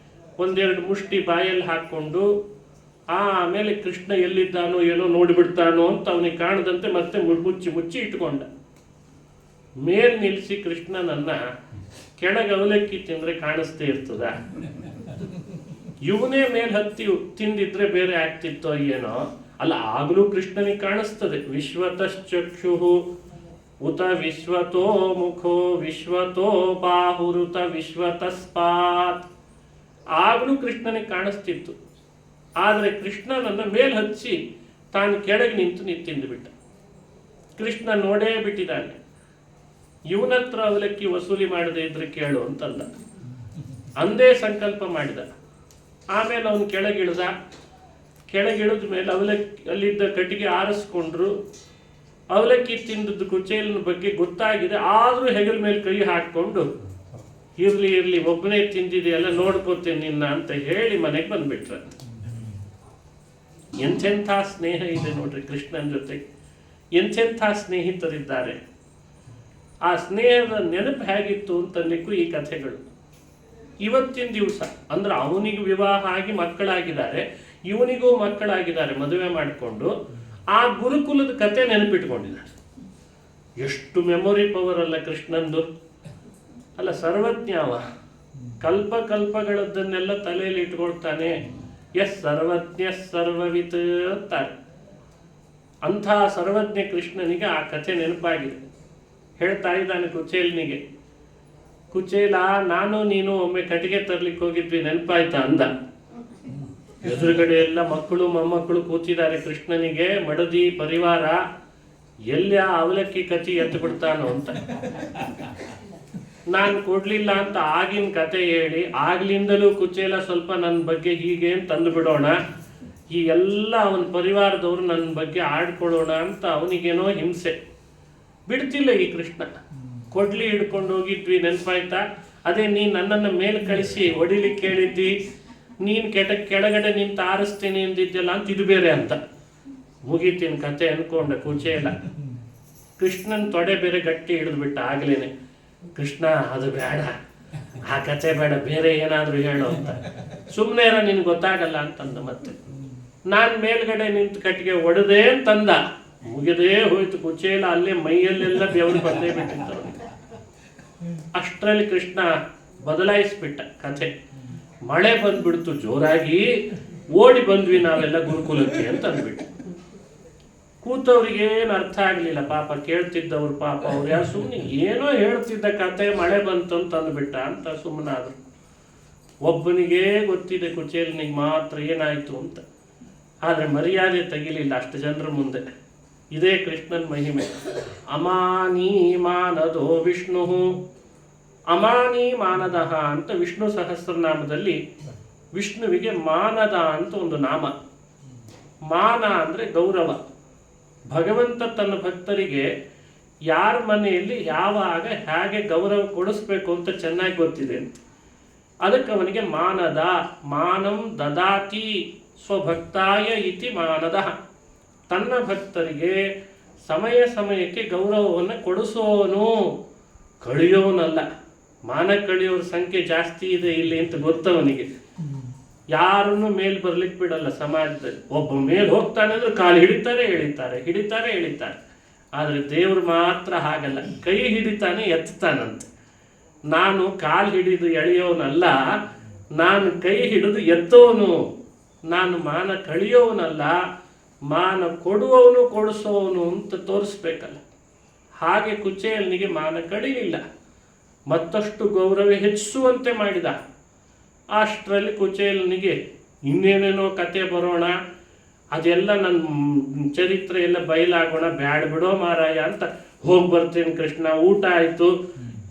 ಒಂದೆರಡು ಮುಷ್ಟಿ ಬಾಯಲ್ಲಿ ಹಾಕ್ಕೊಂಡು, ಆಮೇಲೆ ಕೃಷ್ಣ ಎಲ್ಲಿದ್ದಾನೋ ಏನೋ ನೋಡಿಬಿಡ್ತಾನೋ ಅಂತ ಅವನಿಗೆ ಕಾಣದಂತೆ ಮತ್ತೆ ಮುಚ್ಚಿ ಇಟ್ಕೊಂಡ. ಮೇಲ್ ನಿಲ್ಲಿಸಿ ಕೃಷ್ಣನನ್ನ ಕೆಳಗೆ ಅವಲಕ್ಕಿ ತಿಂದ್ರೆ ಕಾಣಿಸ್ತೇ ಇರ್ತದ? ಇವನೇ ಮೇಲ್ ಹತ್ತಿ ತಿಂದಿದ್ರೆ ಬೇರೆ ಆಗ್ತಿತ್ತೋ ಏನೋ. ಅಲ್ಲ, ಆಗ್ಲೂ ಕೃಷ್ಣನಿಗೆ ಕಾಣಿಸ್ತದೆ. ವಿಶ್ವತಶ್ಚಕ್ಷು ಉತ ವಿಶ್ವತೋ ಮುಖೋ ವಿಶ್ವತೋ ಬಾಹುರುತ ವಿಶ್ವತಸ್ಪಾತ್. ಆಗ್ಲೂ ಕೃಷ್ಣನಿಗೆ ಕಾಣಿಸ್ತಿತ್ತು. ಆದ್ರೆ ಕೃಷ್ಣನನ್ನ ಮೇಲ್ ಹಚ್ಚಿ ತಾನು ಕೆಳಗೆ ನಿಂತು ತಿಂದುಬಿಟ್ಟ. ಕೃಷ್ಣ ನೋಡೇ ಬಿಟ್ಟಿದ್ದಾನೆ. ಇವನತ್ರ ಅವಲಕ್ಕಿ ವಸೂಲಿ ಮಾಡದೆ ಇದ್ರೆ ಕೇಳು ಅಂತಲ್ಲ, ಅಂದೇ ಸಂಕಲ್ಪ ಮಾಡಿದ. ಆಮೇಲೆ ಅವನು ಕೆಳಗಿಳಿದ ಮೇಲೆ ಅಲ್ಲಿದ್ದ ಕಟ್ಟಿಗೆ ಆರಿಸ್ಕೊಂಡ್ರು. ಅವಲಕ್ಕಿ ತಿಂದದ್ದು ಕುಚೇಲನ ಬಗ್ಗೆ ಗೊತ್ತಾಗಿದೆ. ಆದ್ರೂ ಹೆಗಲ ಮೇಲೆ ಕೈ ಹಾಕೊಂಡು, ಇರ್ಲಿ ಒಬ್ಬನೇ ತಿಂದಿದೆಯಲ್ಲ, ನೋಡ್ಕೋತೇನೆ ನಿನ್ನ ಅಂತ ಹೇಳಿ ಮನೆಗೆ ಬಂದ್ಬಿಟ್ರ. ಎಂಥೆಂಥ ಸ್ನೇಹ ಇದೆ ನೋಡ್ರಿ ಕೃಷ್ಣನ ಜೊತೆ. ಎಂಥೆಂಥ ಸ್ನೇಹಿತರಿದ್ದಾರೆ. ಆ ಸ್ನೇಹದ ನೆನಪು ಹೇಗಿತ್ತು ಅಂತನ್ಲಿಕ್ಕೂ ಈ ಕಥೆಗಳು. ಇವತ್ತಿನ ದಿವಸ ಅಂದ್ರೆ ಅವನಿಗೆ ವಿವಾಹ ಆಗಿ ಮಕ್ಕಳಾಗಿದ್ದಾರೆ, ಇವನಿಗೂ ಮಕ್ಕಳಾಗಿದ್ದಾರೆ, ಮದುವೆ ಮಾಡಿಕೊಂಡು ಆ ಗುರುಕುಲದ ಕತೆ ನೆನಪಿಟ್ಕೊಂಡಿದ್ದಾರೆ. ಎಷ್ಟು ಮೆಮೊರಿ ಪವರ್ ಅಲ್ಲ ಕೃಷ್ಣಂದು. ಅಲ್ಲ, ಸರ್ವಜ್ಞಾವ. ಕಲ್ಪಗಳದ್ದನ್ನೆಲ್ಲ ತಲೆಯಲ್ಲಿ ಇಟ್ಕೊಳ್ತಾನೆ. ಸರ್ವಜ್ಞ ಸರ್ವವಿತ್ ಅಂತಾರೆ. ಅಂಥ ಸರ್ವಜ್ಞ ಕೃಷ್ಣನಿಗೆ ಆ ಕಥೆ ನೆನಪಾಗಿದೆ. ಹೇಳ್ತಾ ಇದ್ದಾನೆ ಕುಚೇಲನಿಗೆ, ಕುಚೇಲ, ನಾನು ನೀನು ಒಮ್ಮೆ ಕಟ್ಟಿಗೆ ತರ್ಲಿಕ್ಕೆ ಹೋಗಿದ್ವಿ, ನೆನಪಾಯ್ತಾ ಅಂದ. ಎದುರುಗಡೆ ಎಲ್ಲ ಮಕ್ಕಳು ಮೊಮ್ಮಕ್ಕಳು ಕೂತಿದ್ದಾರೆ. ಕೃಷ್ಣನಿಗೆ ಮಡದಿ ಪರಿವಾರ. ಎಲ್ಲಿ ಆ ಅವಲಕ್ಕಿ ಕಥೆ ಎತ್ತು ಬಿಡ್ತಾನೋ ಅಂತ. ನಾನು ಕೊಡ್ಲಿಲ್ಲ ಅಂತ ಆಗಿನ ಕತೆ ಹೇಳಿ ಆಗ್ಲಿಂದಲೂ ಕುಚೇಲ ಸ್ವಲ್ಪ ನನ್ನ ಬಗ್ಗೆ ಹೀಗೆ ತಂದು ಬಿಡೋಣ, ಈ ಎಲ್ಲ ಅವನ ಪರಿವಾರದವರು ನನ್ನ ಬಗ್ಗೆ ಆಡ್ಕೊಳ್ಳೋಣ ಅಂತ ಅವನಿಗೇನೋ ಹಿಂಸೆ. ಬಿಡ್ತಿಲ್ಲ ಈ ಕೃಷ್ಣ. ಕೊಡ್ಲಿ ಹಿಡ್ಕೊಂಡು ಹೋಗಿದ್ವಿ, ನೆನಪಾಯ್ತಾ? ಅದೇ ನೀನು ನನ್ನನ್ನು ಮೇಲೆ ಕಳಿಸಿ ಹೊಡಿಲಿಕ್ಕೆ ಹೇಳಿದ್ದಿ, ನೀನು ಕೆಳಗಡೆ ನಿಂತು ಆರಿಸ್ತೀನಿ ಅಂದಿದ್ದೆಲ್ಲ ಅಂತ ಇದು ಬೇರೆ ಅಂತ. ಮುಗೀತೀನಿ ಕತೆ ಅನ್ಕೊಂಡ ಕುಚೇಲ. ಕೃಷ್ಣನ್ ತೊಡೆ ಬೇರೆ ಗಟ್ಟಿ ಹಿಡಿದ್ಬಿಟ್ಟ ಆಗ್ಲೇನೆ. ಕೃಷ್ಣ, ಅದು ಬೇಡ, ಆ ಕತೆ ಬೇಡ, ಬೇರೆ ಏನಾದರೂ ಹೇಳು ಅಂತ. ಸುಮ್ಮನೆ ಇರ, ನಿನ್ಗೆ ಗೊತ್ತಾಗಲ್ಲ ಅಂತಂದ. ಮತ್ತೆ ನಾನು ಮೇಲ್ಗಡೆ ನಿಂತು ಕಟ್ಟಿಗೆ ಒಡೆದೇ ಅಂತಂದ. ಮುಗಿದೇ ಹೋಯ್ತು ಕುಚೇಲ. ಅಲ್ಲೇ ಮೈಯಲ್ಲೆಲ್ಲ ಬೆವರು ಬಂದೇ ಬಿಟ್ಟಿತ್ತು. ಅಷ್ಟರಲ್ಲಿ ಕೃಷ್ಣ ಬದಲಾಯಿಸ್ಬಿಟ್ಟ ಕಥೆ. ಮಳೆ ಬಂದ್ಬಿಡ್ತು ಜೋರಾಗಿ. ಓಡಿ ಬಂದ್ವಿ ನಾವೆಲ್ಲ ಗುರುಕುಲಕ್ಕೆ ಅಂತ ಅಂದ್ಬಿಟ್ಟು. ಕೂತವ್ರಿಗೇನು ಅರ್ಥ ಆಗಲಿಲ್ಲ. ಪಾಪ ಕೇಳ್ತಿದ್ದವ್ರು ಪಾಪ ಅವ್ರು ಯಾರು ಸುಮ್ಮನೆ ಏನೋ ಹೇಳ್ತಿದ್ದ ಕತೆ, ಮಳೆ ಬಂತು ಅಂತ ಅಂದ್ಬಿಟ್ಟ ಅಂತ ಸುಮ್ಮನಾದ್ರು. ಒಬ್ಬನಿಗೇ ಗೊತ್ತಿದೆ ಕುಚೇಲನಿಗೆ ಮಾತ್ರ ಏನಾಯಿತು ಅಂತ. ಆದರೆ ಮರ್ಯಾದೆ ತೆಗಿಲಿಲ್ಲ ಅಷ್ಟು ಜನರ ಮುಂದೆ. ಇದೇ ಕೃಷ್ಣನ ಮಹಿಮೆ. ಅಮಾನಿ ಮಾನದೋ ವಿಷ್ಣು, ಅಮಾನಿ ಮಾನದಃ ಅಂತ ವಿಷ್ಣು ಸಹಸ್ರನಾಮದಲ್ಲಿ ವಿಷ್ಣುವಿಗೆ ಮಾನದ ಅಂತ ಒಂದು ನಾಮ. ಮಾನ ಅಂದರೆ ಗೌರವ. ಭಗವಂತ ತನ್ನ ಭಕ್ತರಿಗೆ ಯಾರ ಮನೆಯಲ್ಲಿ ಯಾವಾಗ ಹೇಗೆ ಗೌರವ ಕೊಡಿಸ್ಬೇಕು ಅಂತ ಚೆನ್ನಾಗಿ ಗೊತ್ತಿದೆ ಅಂತ. ಅದಕ್ಕೆ ಅವನಿಗೆ ಮಾನದ, ಮಾನಂ ದದಾತಿ ಸ್ವಭಕ್ತಾಯ ಇತಿ ಮಾನದ. ತನ್ನ ಭಕ್ತರಿಗೆ ಸಮಯ ಸಮಯಕ್ಕೆ ಗೌರವವನ್ನು ಕೊಡಿಸೋನು, ಕಳಿಯೋನಲ್ಲ. ಮಾನ ಕಳಿಯೋರ ಸಂಖ್ಯೆ ಜಾಸ್ತಿ ಇದೆ ಇಲ್ಲಿ ಅಂತ ಗೊತ್ತವನಿಗೆ. ಯಾರನ್ನು ಮೇಲ್ ಬರ್ಲಿಕ್ಕೆ ಬಿಡಲ್ಲ ಸಮಾಜದಲ್ಲಿ. ಒಬ್ಬ ಮೇಲ್ ಹೋಗ್ತಾನೆ ಅಂದ್ರೆ ಕಾಲು ಹಿಡಿತಾರೆ ಎಳಿತಾರೆ. ಆದರೆ ದೇವ್ರು ಮಾತ್ರ ಹಾಗಲ್ಲ, ಕೈ ಹಿಡಿತಾನೆ ಎತ್ತಾನಂತೆ. ನಾನು ಕಾಲು ಹಿಡಿದು ಎಳೆಯೋನಲ್ಲ, ನಾನು ಕೈ ಹಿಡಿದು ಎತ್ತೋನು. ನಾನು ಮಾನ ಕಳಿಯೋನಲ್ಲ, ಮಾನ ಕೊಡುವವನು ಕೊಡಿಸೋವನು ಅಂತ ತೋರಿಸ್ಬೇಕಲ್ಲ. ಹಾಗೆ ಕುಚೇಲನಿಗೆ ಮಾನ ಕಡಿಲಿಲ್ಲ, ಮತ್ತಷ್ಟು ಗೌರವ ಹೆಚ್ಚಿಸುವಂತೆ ಮಾಡಿದ. ಅಷ್ಟರಲ್ಲಿ ಕುಚೇಲನಿಗೆ ಇನ್ನೇನೇನೋ ಕತೆ ಬರೋಣ, ಅದೆಲ್ಲ ನನ್ನ ಚರಿತ್ರೆ ಎಲ್ಲ ಬಯಲಾಗೋಣ, ಬ್ಯಾಡ ಬಿಡೋ ಮಾರಾಯ ಅಂತ ಹೋಗಿ ಬರ್ತೇನೆ ಕೃಷ್ಣ, ಊಟ ಆಯಿತು,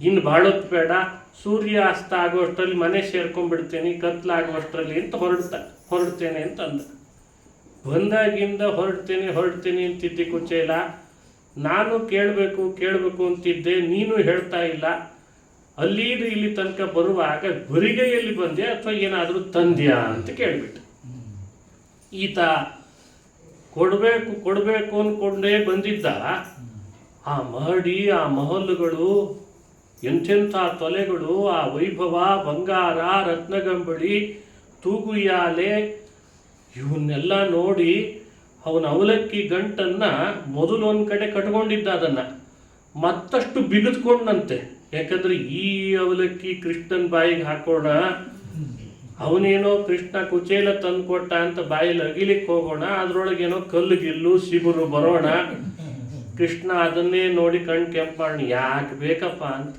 ಇನ್ನು ಬಾಳೊತ್ತು ಬೇಡ, ಸೂರ್ಯ ಅಸ್ತ ಆಗೋಷ್ಟರಲ್ಲಿ ಮನೆ ಸೇರ್ಕೊಂಡ್ಬಿಡ್ತೇನೆ, ಕತ್ಲಾಗುವಷ್ಟರಲ್ಲಿ ಅಂತ ಹೊರಡ್ತೇನೆ ಅಂತ ಅಂದ. ಬಂದಾಗಿಂದ ಹೊರಡ್ತೇನೆ ಅಂತಿದ್ದೆ ಕುಚೇಲ. ನಾನು ಕೇಳಬೇಕು ಅಂತಿದ್ದೆ, ನೀನು ಹೇಳ್ತಾ ಇಲ್ಲ. ಅಲ್ಲಿದು ಇಲ್ಲಿ ತನಕ ಬರುವಾಗ ಬರಿಗೈಯಲ್ಲಿ ಬಂದ್ಯಾ ಅಥವಾ ಏನಾದರೂ ತಂದ್ಯಾ ಅಂತ ಕೇಳಿಬಿಟ್ಟು. ಈತ ಕೊಡಬೇಕು ಅಂದ್ಕೊಂಡೇ ಬಂದಿದ್ದ. ಆ ಮಹಡಿ, ಆ ಮಹಲುಗಳು, ಎಂಥೆಂಥ ತೊಲೆಗಳು, ಆ ವೈಭವ, ಬಂಗಾರ, ರತ್ನಗಂಬಳಿ, ತೂಗುಯಾಲೆ, ಇವನ್ನೆಲ್ಲ ನೋಡಿ ಅವನ ಅವಲಕ್ಕಿ ಗಂಟನ್ನು ಮೊದಲು ಒಂದು ಕಡೆ ಕಟ್ಕೊಂಡಿದ್ದ, ಅದನ್ನು ಮತ್ತಷ್ಟು ಬಿಗಿದ್ಕೊಂಡಂತೆ. ಯಾಕಂದ್ರೆ ಈ ಅವಲಕ್ಕಿ ಕೃಷ್ಣನ ಬಾಯಿಗೆ ಹಾಕೋಣ, ಅವನೇನೋ ಕೃಷ್ಣ ಕುಚೇಲ ತಂದುಕೊಟ್ಟ ಅಂತ ಬಾಯಲ್ಲಿ ಅಗಿಲಿಕ್ಕೆ ಹೋಗೋಣ, ಅದರೊಳಗೇನೋ ಕಲ್ಲು ಗಿಲ್ಲು ಸಿಗುರು ಬರೋಣ, ಕೃಷ್ಣ ಅದನ್ನೇ ನೋಡಿ ಕಣ್ ಕೆಂಪಾಣ, ಯಾಕೆ ಬೇಕಪ್ಪ ಅಂತ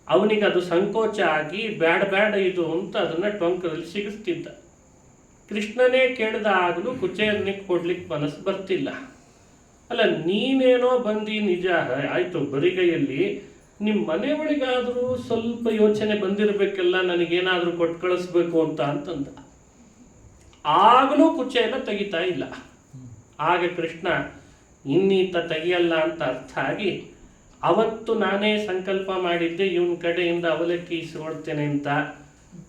ಅವನಿಗೆ ಅದು ಸಂಕೋಚ ಆಗಿ ಬೇಡ ಇದು ಅಂತ ಅದನ್ನ ಟೊಂಕದಲ್ಲಿ ಸಿಗಿಸ್ತಿದ್ದ. ಕೃಷ್ಣನೇ ಕೇಳಿದ ಆಗಲೂ ಕುಚೇಲನಿಗೆ ಕೊಡ್ಲಿಕ್ಕೆ ಮನಸ್ಸು ಬರ್ತಿಲ್ಲ. ಅಲ್ಲ, ನೀನೇನೋ ಬಂದು ನಿಜ ಆಯ್ತು ಬರಿಗೈಯಲ್ಲಿ, ನಿಮ್ಮ ಮನೆ ಒಳಗಾದರೂ ಸ್ವಲ್ಪ ಯೋಚನೆ ಬಂದಿರಬೇಕಲ್ಲ, ನನಗೇನಾದರೂ ಕೊಟ್ಟು ಕಳಿಸ್ಬೇಕು ಅಂತಂದ. ಆಗಲೂ ಕುಚೇಲ ತೆಗಿತಾ ಇಲ್ಲ. ಆಗ ಕೃಷ್ಣ ಇನ್ನೀತ ತೆಗಿಯಲ್ಲ ಅಂತ ಅರ್ಥ ಆಗಿ, ಅವತ್ತು ನಾನೇ ಸಂಕಲ್ಪ ಮಾಡಿದ್ದೆ ಇವನ ಕಡೆಯಿಂದ ಅವಲಕ್ಕಿ ಇಸ್ಕೊಳ್ತೇನೆ ಅಂತ,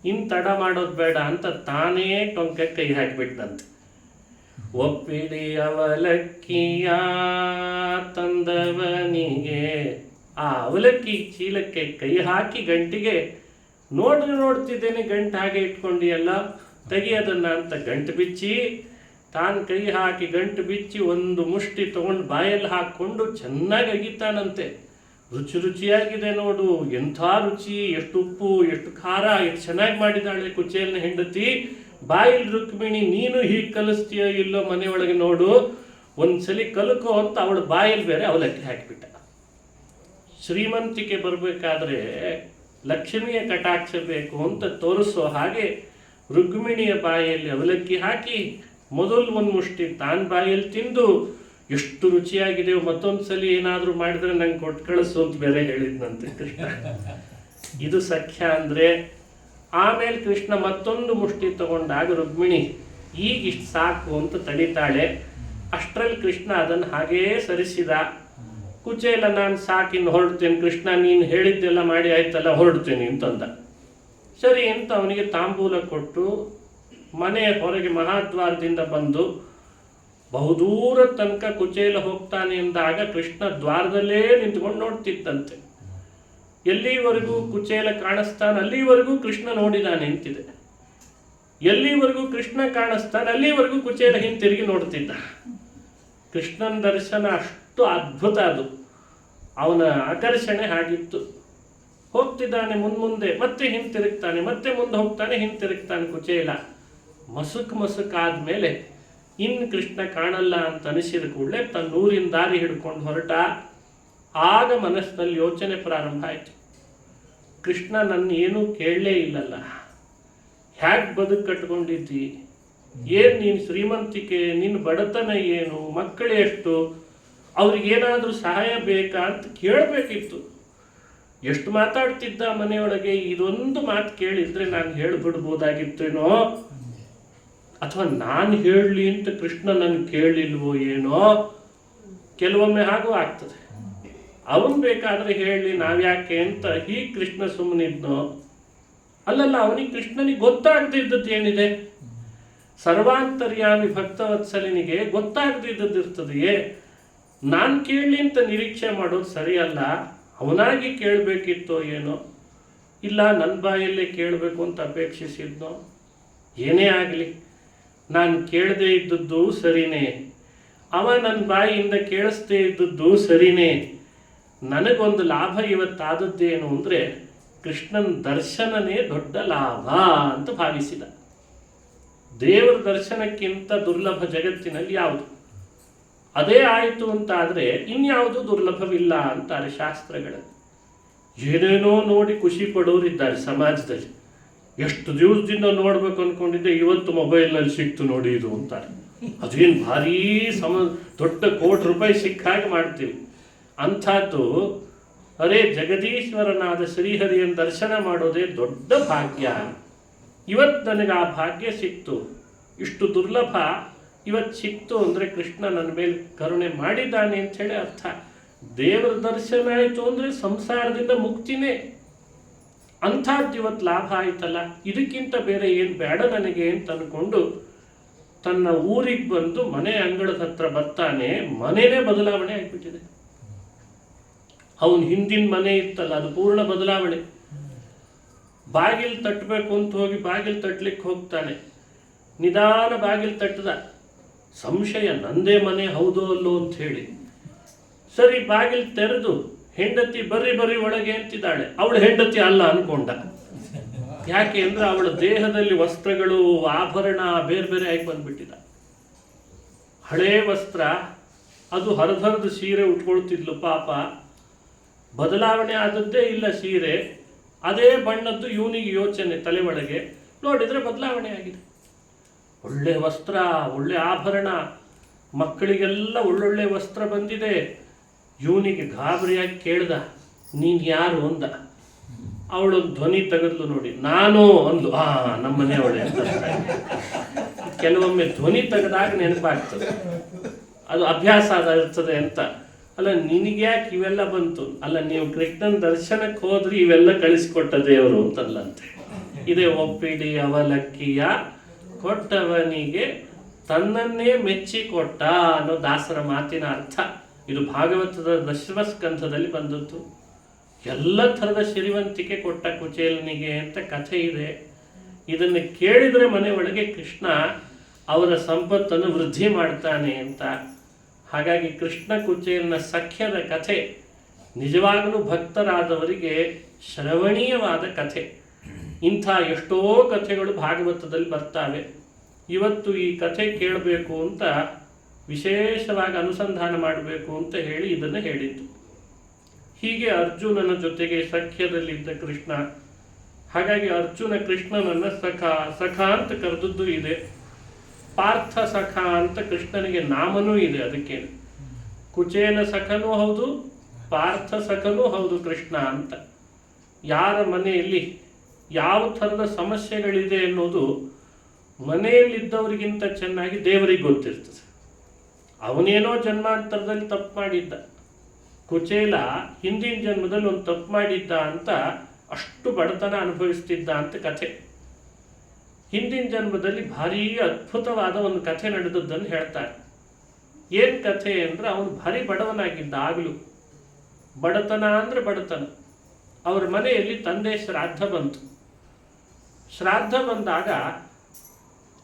ಇನ್ನು ತಡ ಮಾಡೋದು ಬೇಡ ಅಂತ ತಾನೇ ಟೊಂಕೆ ಕೈ ಹಾಕಿಬಿಟ್ಟಂತೆ. ಒಪ್ಪಿಡಿ ಅವಲಕ್ಕಿಯ ತಂದವನಿಗೆ, ಆ ಅವಲಕ್ಕಿ ಚೀಲಕ್ಕೆ ಕೈ ಹಾಕಿ ಗಂಟಿಗೆ ನೋಡ್ತಿದ್ದೇನೆ, ಗಂಟು ಹಾಗೆ ಇಟ್ಕೊಂಡಿಯಲ್ಲ, ತೆಗಿಯೋದನ್ನ ಅಂತ ಗಂಟು ಬಿಚ್ಚಿ, ತಾನು ಕೈ ಹಾಕಿ ಗಂಟು ಬಿಚ್ಚಿ ಒಂದು ಮುಷ್ಟಿ ತಗೊಂಡು ಬಾಯಲ್ಲಿ ಹಾಕ್ಕೊಂಡು ಚೆನ್ನಾಗಿ ಅಗಿತಾನಂತೆ. ರುಚಿಯಾಗಿದೆ ನೋಡು, ಎಂಥ ರುಚಿ, ಎಷ್ಟು ಉಪ್ಪು, ಎಷ್ಟು ಖಾರ, ಎಷ್ಟು ಚೆನ್ನಾಗಿ ಮಾಡಿದಾಳೆ ಕುಚೇಲನ ಹೆಂಡತಿ. ಬಾಯಿಲ್ ರುಕ್ಮಿಣಿ, ನೀನು ಹೀಗೆ ಕಲಿಸ್ತೀಯೋ ಇಲ್ಲೋ ಮನೆಯೊಳಗೆ ನೋಡು, ಒಂದ್ಸಲಿ ಕಲ್ಕೋ ಅಂತ ಅವಳು ಬಾಯಲ್ಲಿ ಬೇರೆ ಅವಲಕ್ಕಿ ಹಾಕಿಬಿಟ್ಟ. ಶ್ರೀಮಂತಿಕೆ ಬರಬೇಕಾದ್ರೆ ಲಕ್ಷ್ಮಿಯ ಕಟಾಕ್ಷ ಬೇಕು ಅಂತ ತೋರಿಸೋ ಹಾಗೆ ರುಕ್ಮಿಣಿಯ ಬಾಯಲ್ಲಿ ಅವಲಕ್ಕಿ ಹಾಕಿ ಮೊದಲು ಒಂದು ಮುಷ್ಟಿ ತಾನು ಬಾಯಲ್ಲಿ ತಿಂದು, ಎಷ್ಟು ರುಚಿಯಾಗಿದೆ, ಮತ್ತೊಂದು ಸಲ ಏನಾದರೂ ಮಾಡಿದ್ರೆ ನಂಗೆ ಕೊಟ್ಟು ಕಳಿಸು ಅಂತ ಬೇರೆ ಹೇಳಿದ್ನಂತೆ ಕೃಷ್ಣ. ಇದು ಸಖ್ಯ ಅಂದರೆ. ಆಮೇಲೆ ಕೃಷ್ಣ ಮತ್ತೊಂದು ಮುಷ್ಟಿ ತಗೊಂಡಾಗ ರುಕ್ಮಿಣಿ ಈಗ ಇಷ್ಟು ಸಾಕು ಅಂತ ತಡಿತಾಳೆ. ಅಷ್ಟರಲ್ಲಿ ಕೃಷ್ಣ ಅದನ್ನು ಹಾಗೇ ಸರಿಸಿದ. ಕುಚೇಲ, ನಾನು ಸಾಕಿನ್ನು ಹೊರಡ್ತೇನೆ ಕೃಷ್ಣ, ನೀನು ಹೇಳಿದ್ದೆಲ್ಲ ಮಾಡಿ ಆಯ್ತಲ್ಲ, ಹೊರಡ್ತೇನೆ ಅಂತಂದ. ಸರಿ ಅಂತ ಅವನಿಗೆ ತಾಂಬೂಲ ಕೊಟ್ಟು ಮನೆಯ ಹೊರಗೆ ಮಹಾದ್ವಾರದಿಂದ ಬಂದು ಬಹುದೂರ ತನಕ ಕುಚೇಲ ಹೋಗ್ತಾನೆ ಎಂದಾಗ ಕೃಷ್ಣ ದ್ವಾರದಲ್ಲೇ ನಿಂತ್ಕೊಂಡು ನೋಡ್ತಿದ್ದಂತೆ. ಎಲ್ಲಿವರೆಗೂ ಕುಚೇಲ ಕಾಣಿಸ್ತಾನೆ ಅಲ್ಲಿವರೆಗೂ ಕೃಷ್ಣ ನೋಡಿದಾನೆ ಅಂತಿದೆ. ಎಲ್ಲಿವರೆಗೂ ಕೃಷ್ಣ ಕಾಣಿಸ್ತಾನೆ ಅಲ್ಲಿವರೆಗೂ ಕುಚೇಲ ಹಿಂತಿರುಗಿ ನೋಡ್ತಿದ್ದ. ಕೃಷ್ಣನ ದರ್ಶನ ಅಷ್ಟು ಅದ್ಭುತ, ಅದು ಅವನ ಆಕರ್ಷಣೆ ಹಾಗಿತ್ತು. ಹೋಗ್ತಿದ್ದಾನೆ ಮುಂದೆ, ಮತ್ತೆ ಹಿಂತಿರುಗ್ತಾನೆ, ಮತ್ತೆ ಮುಂದೆ ಹೋಗ್ತಾನೆ, ಹಿಂತಿರುಗ್ತಾನೆ ಕುಚೇಲ. ಮಸುಕ್ ಆದ್ಮೇಲೆ ಇನ್ನು ಕೃಷ್ಣ ಕಾಣಲ್ಲ ಅಂತ ಅನಿಸಿದ ಕೂಡಲೇ ತನ್ನ ಊರಿನ ದಾರಿ ಹಿಡ್ಕೊಂಡು ಹೊರಟ. ಆಗ ಮನಸ್ಸಿನಲ್ಲಿ ಯೋಚನೆ ಪ್ರಾರಂಭ ಆಯಿತು, ಕೃಷ್ಣ ನನ್ನ ಏನೂ ಕೇಳಲೇ ಇಲ್ಲಲ್ಲ, ಹ್ಯಾಗೆ ಬದುಕು ಕಟ್ಕೊಂಡಿದ್ದಿ, ಏನು ನೀನು ಶ್ರೀಮಂತಿಕೆ, ನಿನ್ನ ಬಡತನ ಏನು, ಮಕ್ಕಳು ಎಷ್ಟು, ಅವ್ರಿಗೇನಾದರೂ ಸಹಾಯ ಬೇಕಾ ಅಂತ ಕೇಳಬೇಕಿತ್ತು. ಎಷ್ಟು ಮಾತಾಡ್ತಿದ್ದ ಮನೆಯೊಳಗೆ, ಇದೊಂದು ಮಾತು ಕೇಳಿದ್ರೆ ನಾನು ಹೇಳಿಬಿಡ್ಬೋದಾಗಿತ್ತೇನೋ, ಅಥವಾ ನಾನು ಹೇಳಲಿ ಅಂತ ಕೃಷ್ಣ ನನಗೆ ಕೇಳಲಿಲ್ವೋ ಏನೋ. ಕೆಲವೊಮ್ಮೆ ಹಾಗೂ ಆಗ್ತದೆ, ಅವನು ಬೇಕಾದರೆ ಹೇಳಲಿ ನಾವ್ಯಾಕೆ ಅಂತ ಹೀಗೆ ಕೃಷ್ಣ ಸುಮ್ಮನಿದ್ನೋ. ಅಲ್ಲಲ್ಲ, ಅವನಿಗೆ ಕೃಷ್ಣನಿಗೆ ಗೊತ್ತಾಗದಿದ್ದದ್ದು ಏನಿದೆ, ಸರ್ವಾಂತರ್ಯಾಮಿ ಭಕ್ತವತ್ಸಲಿನಿಗೆ ಗೊತ್ತಾಗದಿದ್ದದ್ದು ಇರ್ತದೆಯೇ. ನಾನು ಕೇಳಲಿ ಅಂತ ನಿರೀಕ್ಷೆ ಮಾಡೋದು ಸರಿಯಲ್ಲ, ಅವನಾಗಿ ಕೇಳಬೇಕಿತ್ತೋ ಏನೋ, ಇಲ್ಲ ನನ್ನ ಬಾಯಲ್ಲೇ ಕೇಳಬೇಕು ಅಂತ ಅಪೇಕ್ಷಿಸಿದ್ನೋ. ಏನೇ ಆಗಲಿ, ನಾನು ಕೇಳದೇ ಇದ್ದದ್ದು ಸರಿನೇ, ಅವ ನನ್ನ ಬಾಯಿಯಿಂದ ಕೇಳಿಸ್ದೇ ಇದ್ದದ್ದು ಸರಿನೇ. ನನಗೊಂದು ಲಾಭ ಇವತ್ತಾದದ್ದೇನು ಅಂದರೆ ಕೃಷ್ಣನ ದರ್ಶನನೇ ದೊಡ್ಡ ಲಾಭ ಅಂತ ಭಾವಿಸಿದ. ದೇವರ ದರ್ಶನಕ್ಕಿಂತ ದುರ್ಲಭ ಜಗತ್ತಿನಲ್ಲಿ ಯಾವುದು? ಅದೇ ಆಯಿತು ಅಂತಾದರೆ ಇನ್ಯಾವುದು ದುರ್ಲಭವಿಲ್ಲ ಅಂತಾರೆ ಶಾಸ್ತ್ರಗಳಲ್ಲಿ. ಏನೇನೋ ನೋಡಿ ಖುಷಿ ಪಡೋರಿದ್ದಾರೆ ಸಮಾಜದಲ್ಲಿ. ಎಷ್ಟು ದಿವಸದಿಂದ ನೋಡ್ಬೇಕು ಅಂದ್ಕೊಂಡಿದ್ದೆ, ಇವತ್ತು ಮೊಬೈಲ್ನಲ್ಲಿ ಸಿಕ್ತು ನೋಡಿ ಇದು ಅಂತಾರೆ. ಅದೇನು ಭಾರೀ ದೊಡ್ಡ ಕೋಟಿ ರೂಪಾಯಿ ಸಿಕ್ಕ ಹಾಗೆ ಮಾಡ್ತೀವಿ. ಅಂಥದ್ದು ಅರೇ ಜಗದೀಶ್ವರನಾದ ಶ್ರೀಹರಿಯನ್ನು ದರ್ಶನ ಮಾಡೋದೇ ದೊಡ್ಡ ಭಾಗ್ಯ. ಇವತ್ತು ನನಗೆ ಆ ಭಾಗ್ಯ ಸಿಕ್ತು, ಇಷ್ಟು ದುರ್ಲಭ ಇವತ್ತು ಸಿಕ್ತು ಅಂದರೆ ಕೃಷ್ಣ ನನ್ನ ಮೇಲೆ ಕರುಣೆ ಮಾಡಿದ್ದಾನೆ ಅಂಥೇಳಿ ಅರ್ಥ. ದೇವರ ದರ್ಶನ ಆಯಿತು ಅಂದರೆ ಸಂಸಾರದಿಂದ ಮುಕ್ತಿನೇ. ಅಂಥದ್ದು ಇವತ್ತು ಲಾಭ ಆಯ್ತಲ್ಲ, ಇದಕ್ಕಿಂತ ಬೇರೆ ಏನು ಬೇಡ ನನಗೆ ಅಂತ ಅಂದ್ಕೊಂಡು ತನ್ನ ಊರಿಗೆ ಬಂದು ಮನೆ ಅಂಗಳದ ಹತ್ರ ಬರ್ತಾನೆ. ಮನೆಯೇ ಬದಲಾವಣೆ ಆಗಿಬಿಟ್ಟಿದೆ. ಅವನು ಹಿಂದಿನ ಮನೆ ಇತ್ತಲ್ಲ, ಅದು ಪೂರ್ಣ ಬದಲಾವಣೆ. ಬಾಗಿಲು ತಟ್ಟಬೇಕು ಅಂತ ಹೋಗಿ ಬಾಗಿಲು ತಟ್ಟಲಿಕ್ಕೆ ಹೋಗ್ತಾನೆ. ನಿಧಾನ ಬಾಗಿಲು ತಟ್ಟದ, ಸಂಶಯ ನಂದೇ ಮನೆ ಹೌದೋ ಅಲ್ಲೋ ಅಂತ ಹೇಳಿ. ಸರಿ ಬಾಗಿಲು ತೆರೆದು ಹೆಂಡತಿ ಬರ್ರಿ ಬರ್ರಿ ಒಳಗೆ ಅಂತಿದ್ದಾಳೆ. ಅವಳು ಹೆಂಡತಿ ಅಲ್ಲ ಅನ್ಕೊಂಡ. ಯಾಕೆ ಅಂದ್ರೆ ಅವಳ ದೇಹದಲ್ಲಿ ವಸ್ತ್ರಗಳು ಆಭರಣ ಬೇರೆ ಬೇರೆ ಆಗಿ ಬಂದ್ಬಿಟ್ಟಿದ. ಹಳೇ ವಸ್ತ್ರ, ಅದು ಹರಿದು ಸೀರೆ ಉಟ್ಕೊಳ್ತಿದ್ಲು ಪಾಪ. ಬದಲಾವಣೆ ಆದದ್ದೇ ಇಲ್ಲ ಸೀರೆ, ಅದೇ ಬಣ್ಣದ್ದು. ಇವನಿಗೆ ಯೋಚನೆ ತಲೆ ಒಳಗೆ, ನೋಡಿದರೆ ಬದಲಾವಣೆ ಆಗಿದೆ. ಒಳ್ಳೆ ವಸ್ತ್ರ, ಒಳ್ಳೆ ಆಭರಣ, ಮಕ್ಕಳಿಗೆಲ್ಲ ಒಳ್ಳೊಳ್ಳೆ ವಸ್ತ್ರ ಬಂದಿದೆ. ಇವನಿಗೆ ಗಾಬರಿಯಾಗಿ ಕೇಳ್ದ, ನೀನು ಯಾರು ಅಂದ. ಅವಳೊಂದು ಧ್ವನಿ ತೆಗೆದ್ಲು ನೋಡಿ, ನಾನು ಅಂದ್ಲು. ನಮ್ಮನೆ ಅವಳೆ ಅಂತ. ಕೆಲವೊಮ್ಮೆ ಧ್ವನಿ ತೆಗೆದಾಗ ನೆನಪಾಗ್ತದೆ, ಅದು ಅಭ್ಯಾಸ ಇರ್ತದೆ ಅಂತ. ಅಲ್ಲ ನಿನಗ್ಯಾಕೆ ಇವೆಲ್ಲ ಬಂತು? ಅಲ್ಲ ನೀವು ಕೃಷ್ಣನ ದರ್ಶನಕ್ಕೆ ಹೋದ್ರಿ ಇವೆಲ್ಲ ಕಳಿಸಿಕೊಟ್ಟ ದೇವರು ಅಂತಲ್ಲಂತೆ. ಇದೇ ಒಪ್ಪಿಡಿ ಅವಲಕ್ಕಿಯ ಕೊಟ್ಟವನಿಗೆ ತನ್ನನ್ನೇ ಮೆಚ್ಚಿಕೊಟ್ಟ ಅನ್ನೋ ದಾಸರ ಮಾತಿನ ಅರ್ಥ. ಇದು ಭಾಗವತದ ದಶಮಸ್ಕಂಧದಲ್ಲಿ ಬಂದದ್ದು. ಎಲ್ಲ ಥರದ ಶ್ರೀವಂತಿಕೆ ಕೊಟ್ಟ ಕುಚೇಲನಿಗೆ ಅಂತ ಕಥೆ ಇದೆ. ಇದನ್ನು ಕೇಳಿದರೆ ಮನೆ ಒಳಗೆ ಕೃಷ್ಣ ಅವರ ಸಂಪತ್ತನ್ನು ವೃದ್ಧಿ ಮಾಡ್ತಾನೆ ಅಂತ. ಹಾಗಾಗಿ ಕೃಷ್ಣ ಕುಚೇಲನ ಸಖ್ಯದ ಕಥೆ ನಿಜವಾಗಲೂ ಭಕ್ತರಾದವರಿಗೆ ಶ್ರವಣೀಯವಾದ ಕಥೆ. ಇಂಥ ಎಷ್ಟೋ ಕಥೆಗಳು ಭಾಗವತದಲ್ಲಿ ಬರ್ತಾವೆ. ಇವತ್ತು ಈ ಕಥೆ ಕೇಳಬೇಕು ಅಂತ ವಿಶೇಷವಾಗಿ ಅನುಸಂಧಾನ ಮಾಡಬೇಕು ಅಂತ ಹೇಳಿ ಇದನ್ನು ಹೇಳಿದ್ದು. ಹೀಗೆ ಅರ್ಜುನನ ಜೊತೆಗೆ ಸಖ್ಯದಲ್ಲಿದ್ದ ಕೃಷ್ಣ. ಹಾಗಾಗಿ ಅರ್ಜುನ ಕೃಷ್ಣನನ್ನು ಸಖ ಅಂತ ಕರೆದದ್ದು ಇದೆ. ಪಾರ್ಥ ಸಖ ಅಂತ ಕೃಷ್ಣನಿಗೆ ನಾಮನೂ ಇದೆ. ಅದಕ್ಕೆ ಕುಚೇಲ ಸಖನೂ ಹೌದು, ಪಾರ್ಥ ಸಖನೂ ಹೌದು ಕೃಷ್ಣ ಅಂತ. ಯಾರ ಮನೆಯಲ್ಲಿ ಯಾವ ಥರದ ಸಮಸ್ಯೆಗಳಿದೆ ಅನ್ನೋದು ಮನೆಯಲ್ಲಿದ್ದವರಿಗಿಂತ ಚೆನ್ನಾಗಿ ದೇವರಿಗೆ ಗೊತ್ತಿರ್ತದೆ. ಅವನೇನೋ ಜನ್ಮಾಂತರದಲ್ಲಿ ತಪ್ಪು ಮಾಡಿದ್ದ, ಕುಚೇಲ ಹಿಂದಿನ ಜನ್ಮದಲ್ಲಿ ಒಂದು ತಪ್ಪು ಮಾಡಿದ್ದ ಅಂತ ಅಷ್ಟು ಬಡತನ ಅನುಭವಿಸ್ತಿದ್ದ ಅಂತ ಕಥೆ. ಹಿಂದಿನ ಜನ್ಮದಲ್ಲಿ ಭಾರೀ ಅದ್ಭುತವಾದ ಒಂದು ಕಥೆ ನಡೆದದ್ದನ್ನು ಹೇಳ್ತಾರೆ. ಏನು ಕಥೆ ಅಂದರೆ ಅವನು ಭಾರಿ ಬಡವನಾಗಿದ್ದ. ಆಗಲೂ ಬಡತನ ಅಂದರೆ ಬಡತನ. ಅವ್ರ ಮನೆಯಲ್ಲಿ ತಂದೆ ಶ್ರಾದ್ದ ಬಂತು. ಶ್ರಾದ್ದ ಬಂದಾಗ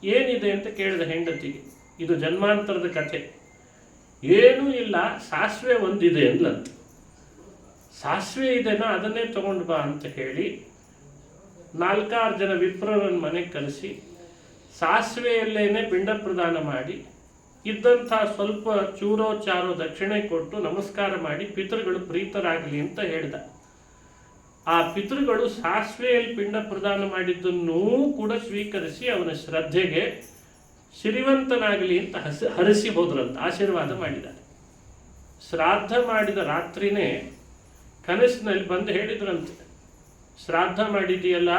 ಏನಿದೆ ಅಂತ ಕೇಳಿದ ಹೆಂಡತಿಗೆ. ಇದು ಜನ್ಮಾಂತರದ ಕಥೆ. ಏನೂ ಇಲ್ಲ, ಸಾಸಿವೆ ಒಂದಿದೆ ಅಂದ್ಲಂತ. ಸಾಸಿವೆ ಇದೆನಾ, ಅದನ್ನೇ ತಗೊಂಡು ಬಾ ಅಂತ ಹೇಳಿ 4-6 ಜನ ವಿಪ್ರರನ್ನು ಮನೆಗೆ ಕರೆಸಿ ಸಾಸಿವೆಯಲ್ಲೇನೆ ಪಿಂಡ ಪ್ರದಾನ ಮಾಡಿ ಇದ್ದಂಥ ಸ್ವಲ್ಪ ಚೂರೋ ಚಾರೋ ದಕ್ಷಿಣೆ ಕೊಟ್ಟು ನಮಸ್ಕಾರ ಮಾಡಿ ಪಿತೃಗಳು ಪ್ರೀತರಾಗಲಿ ಅಂತ ಹೇಳಿದ. ಆ ಪಿತೃಗಳು ಸಾಸಿವೆಯಲ್ಲಿ ಪಿಂಡ ಪ್ರದಾನ ಮಾಡಿದ್ದನ್ನೂ ಕೂಡ ಸ್ವೀಕರಿಸಿ ಅವನ ಶ್ರದ್ಧೆಗೆ ಶ್ರೀಮಂತನಾಗಲಿ ಅಂತ ಹರಸಿ ಹೋದ್ರಂತ, ಆಶೀರ್ವಾದ ಮಾಡಿದ್ದಾರೆ. ಶ್ರಾದ್ದ ಮಾಡಿದ ರಾತ್ರಿನೇ ಕನಸಿನಲ್ಲಿ ಬಂದು ಹೇಳಿದ್ರಂತೆ, ಶ್ರಾದ್ದ ಮಾಡಿದೆಯಲ್ಲ,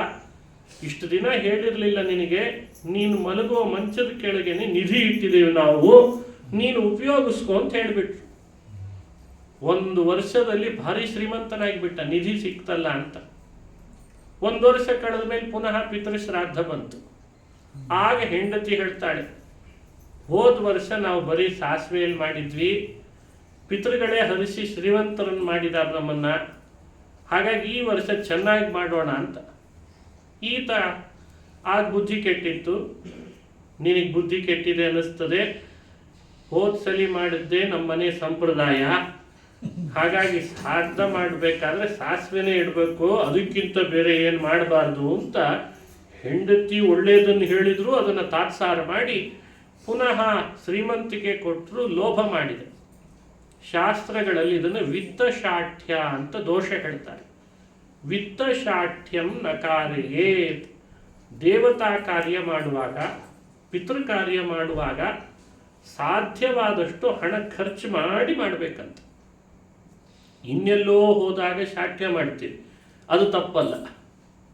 ಇಷ್ಟು ದಿನ ಹೇಳಿರಲಿಲ್ಲ ನಿನಗೆ, ನೀನು ಮಲಗುವ ಮಂಚದ ಕೆಳಗೇನೆ ನಿಧಿ ಇಟ್ಟಿದ್ದೇವೆ ನಾವು, ನೀನು ಉಪಯೋಗಿಸ್ಕೊ ಅಂತ ಹೇಳಿಬಿಟ್ರು. 1 ವರ್ಷದಲ್ಲಿ ಭಾರಿ ಶ್ರೀಮಂತನಾಗಿಬಿಟ್ಟ, ನಿಧಿ ಸಿಕ್ತಲ್ಲ ಅಂತ. 1 ವರ್ಷ ಕಳೆದ ಮೇಲೆ ಪುನಃ ಪಿತೃಶ್ರಾದ್ದ ಬಂತು. ಆಗ ಹೆಂಡತಿ ಹೇಳ್ತಾಳೆ, ಹೋದ ವರ್ಷ ನಾವು ಬರೀ ಸಾಸಿವೆಯಲ್ಲಿ ಮಾಡಿದ್ವಿ, ಪಿತೃಗಳೇ ಹರಿಸಿ ಶ್ರೀಮಂತರನ್ನು ಮಾಡಿದಾರ ನಮ್ಮನ್ನ, ಹಾಗಾಗಿ ಈ ವರ್ಷ ಚೆನ್ನಾಗಿ ಮಾಡೋಣ ಅಂತ. ಈತ ಆಗ ಬುದ್ಧಿ ಕೆಟ್ಟಿತ್ತು, ನಿನಗೆ ಬುದ್ಧಿ ಕೆಟ್ಟಿದೆ ಅನ್ನಿಸ್ತದೆ, ಹೋದ ಸಲಿ ಮಾಡಿದ್ದೆ ನಮ್ಮನೆ ಸಂಪ್ರದಾಯ, ಹಾಗಾಗಿ ಶ್ರಾದ್ದ ಮಾಡಬೇಕಾದ್ರೆ ಸಾಸಿವೆನೇ ಇಡಬೇಕು, ಅದಕ್ಕಿಂತ ಬೇರೆ ಏನು ಮಾಡಬಾರ್ದು ಅಂತ ಹೆಂಡತಿ ಒಳ್ಳೆಯದನ್ನು ಹೇಳಿದ್ರು, ಅದನ್ನು ತಾತ್ಸಾರ ಮಾಡಿ ಪುನಃ ಶ್ರೀಮಂತಿಕೆ ಕೊಟ್ಟರು, ಲೋಭ ಮಾಡಿದೆ. ಶಾಸ್ತ್ರಗಳಲ್ಲಿ ಇದನ್ನು ವಿತ್ತಶಾಠ್ಯ ಅಂತ ದೋಷ ಹೇಳ್ತಾರೆ. ವಿತ್ತಶಾಠ್ಯಂ ನಕಾರೇತ್, ದೇವತಾ ಕಾರ್ಯ ಮಾಡುವಾಗ, ಪಿತೃ ಕಾರ್ಯ ಮಾಡುವಾಗ ಸಾಧ್ಯವಾದಷ್ಟು ಹಣ ಖರ್ಚು ಮಾಡಿ ಮಾಡಬೇಕಂತ. ಇನ್ನೆಲ್ಲೋ ಹೋದಾಗ ಶಾಠ್ಯ ಮಾಡ್ತೀವಿ, ಅದು ತಪ್ಪಲ್ಲ.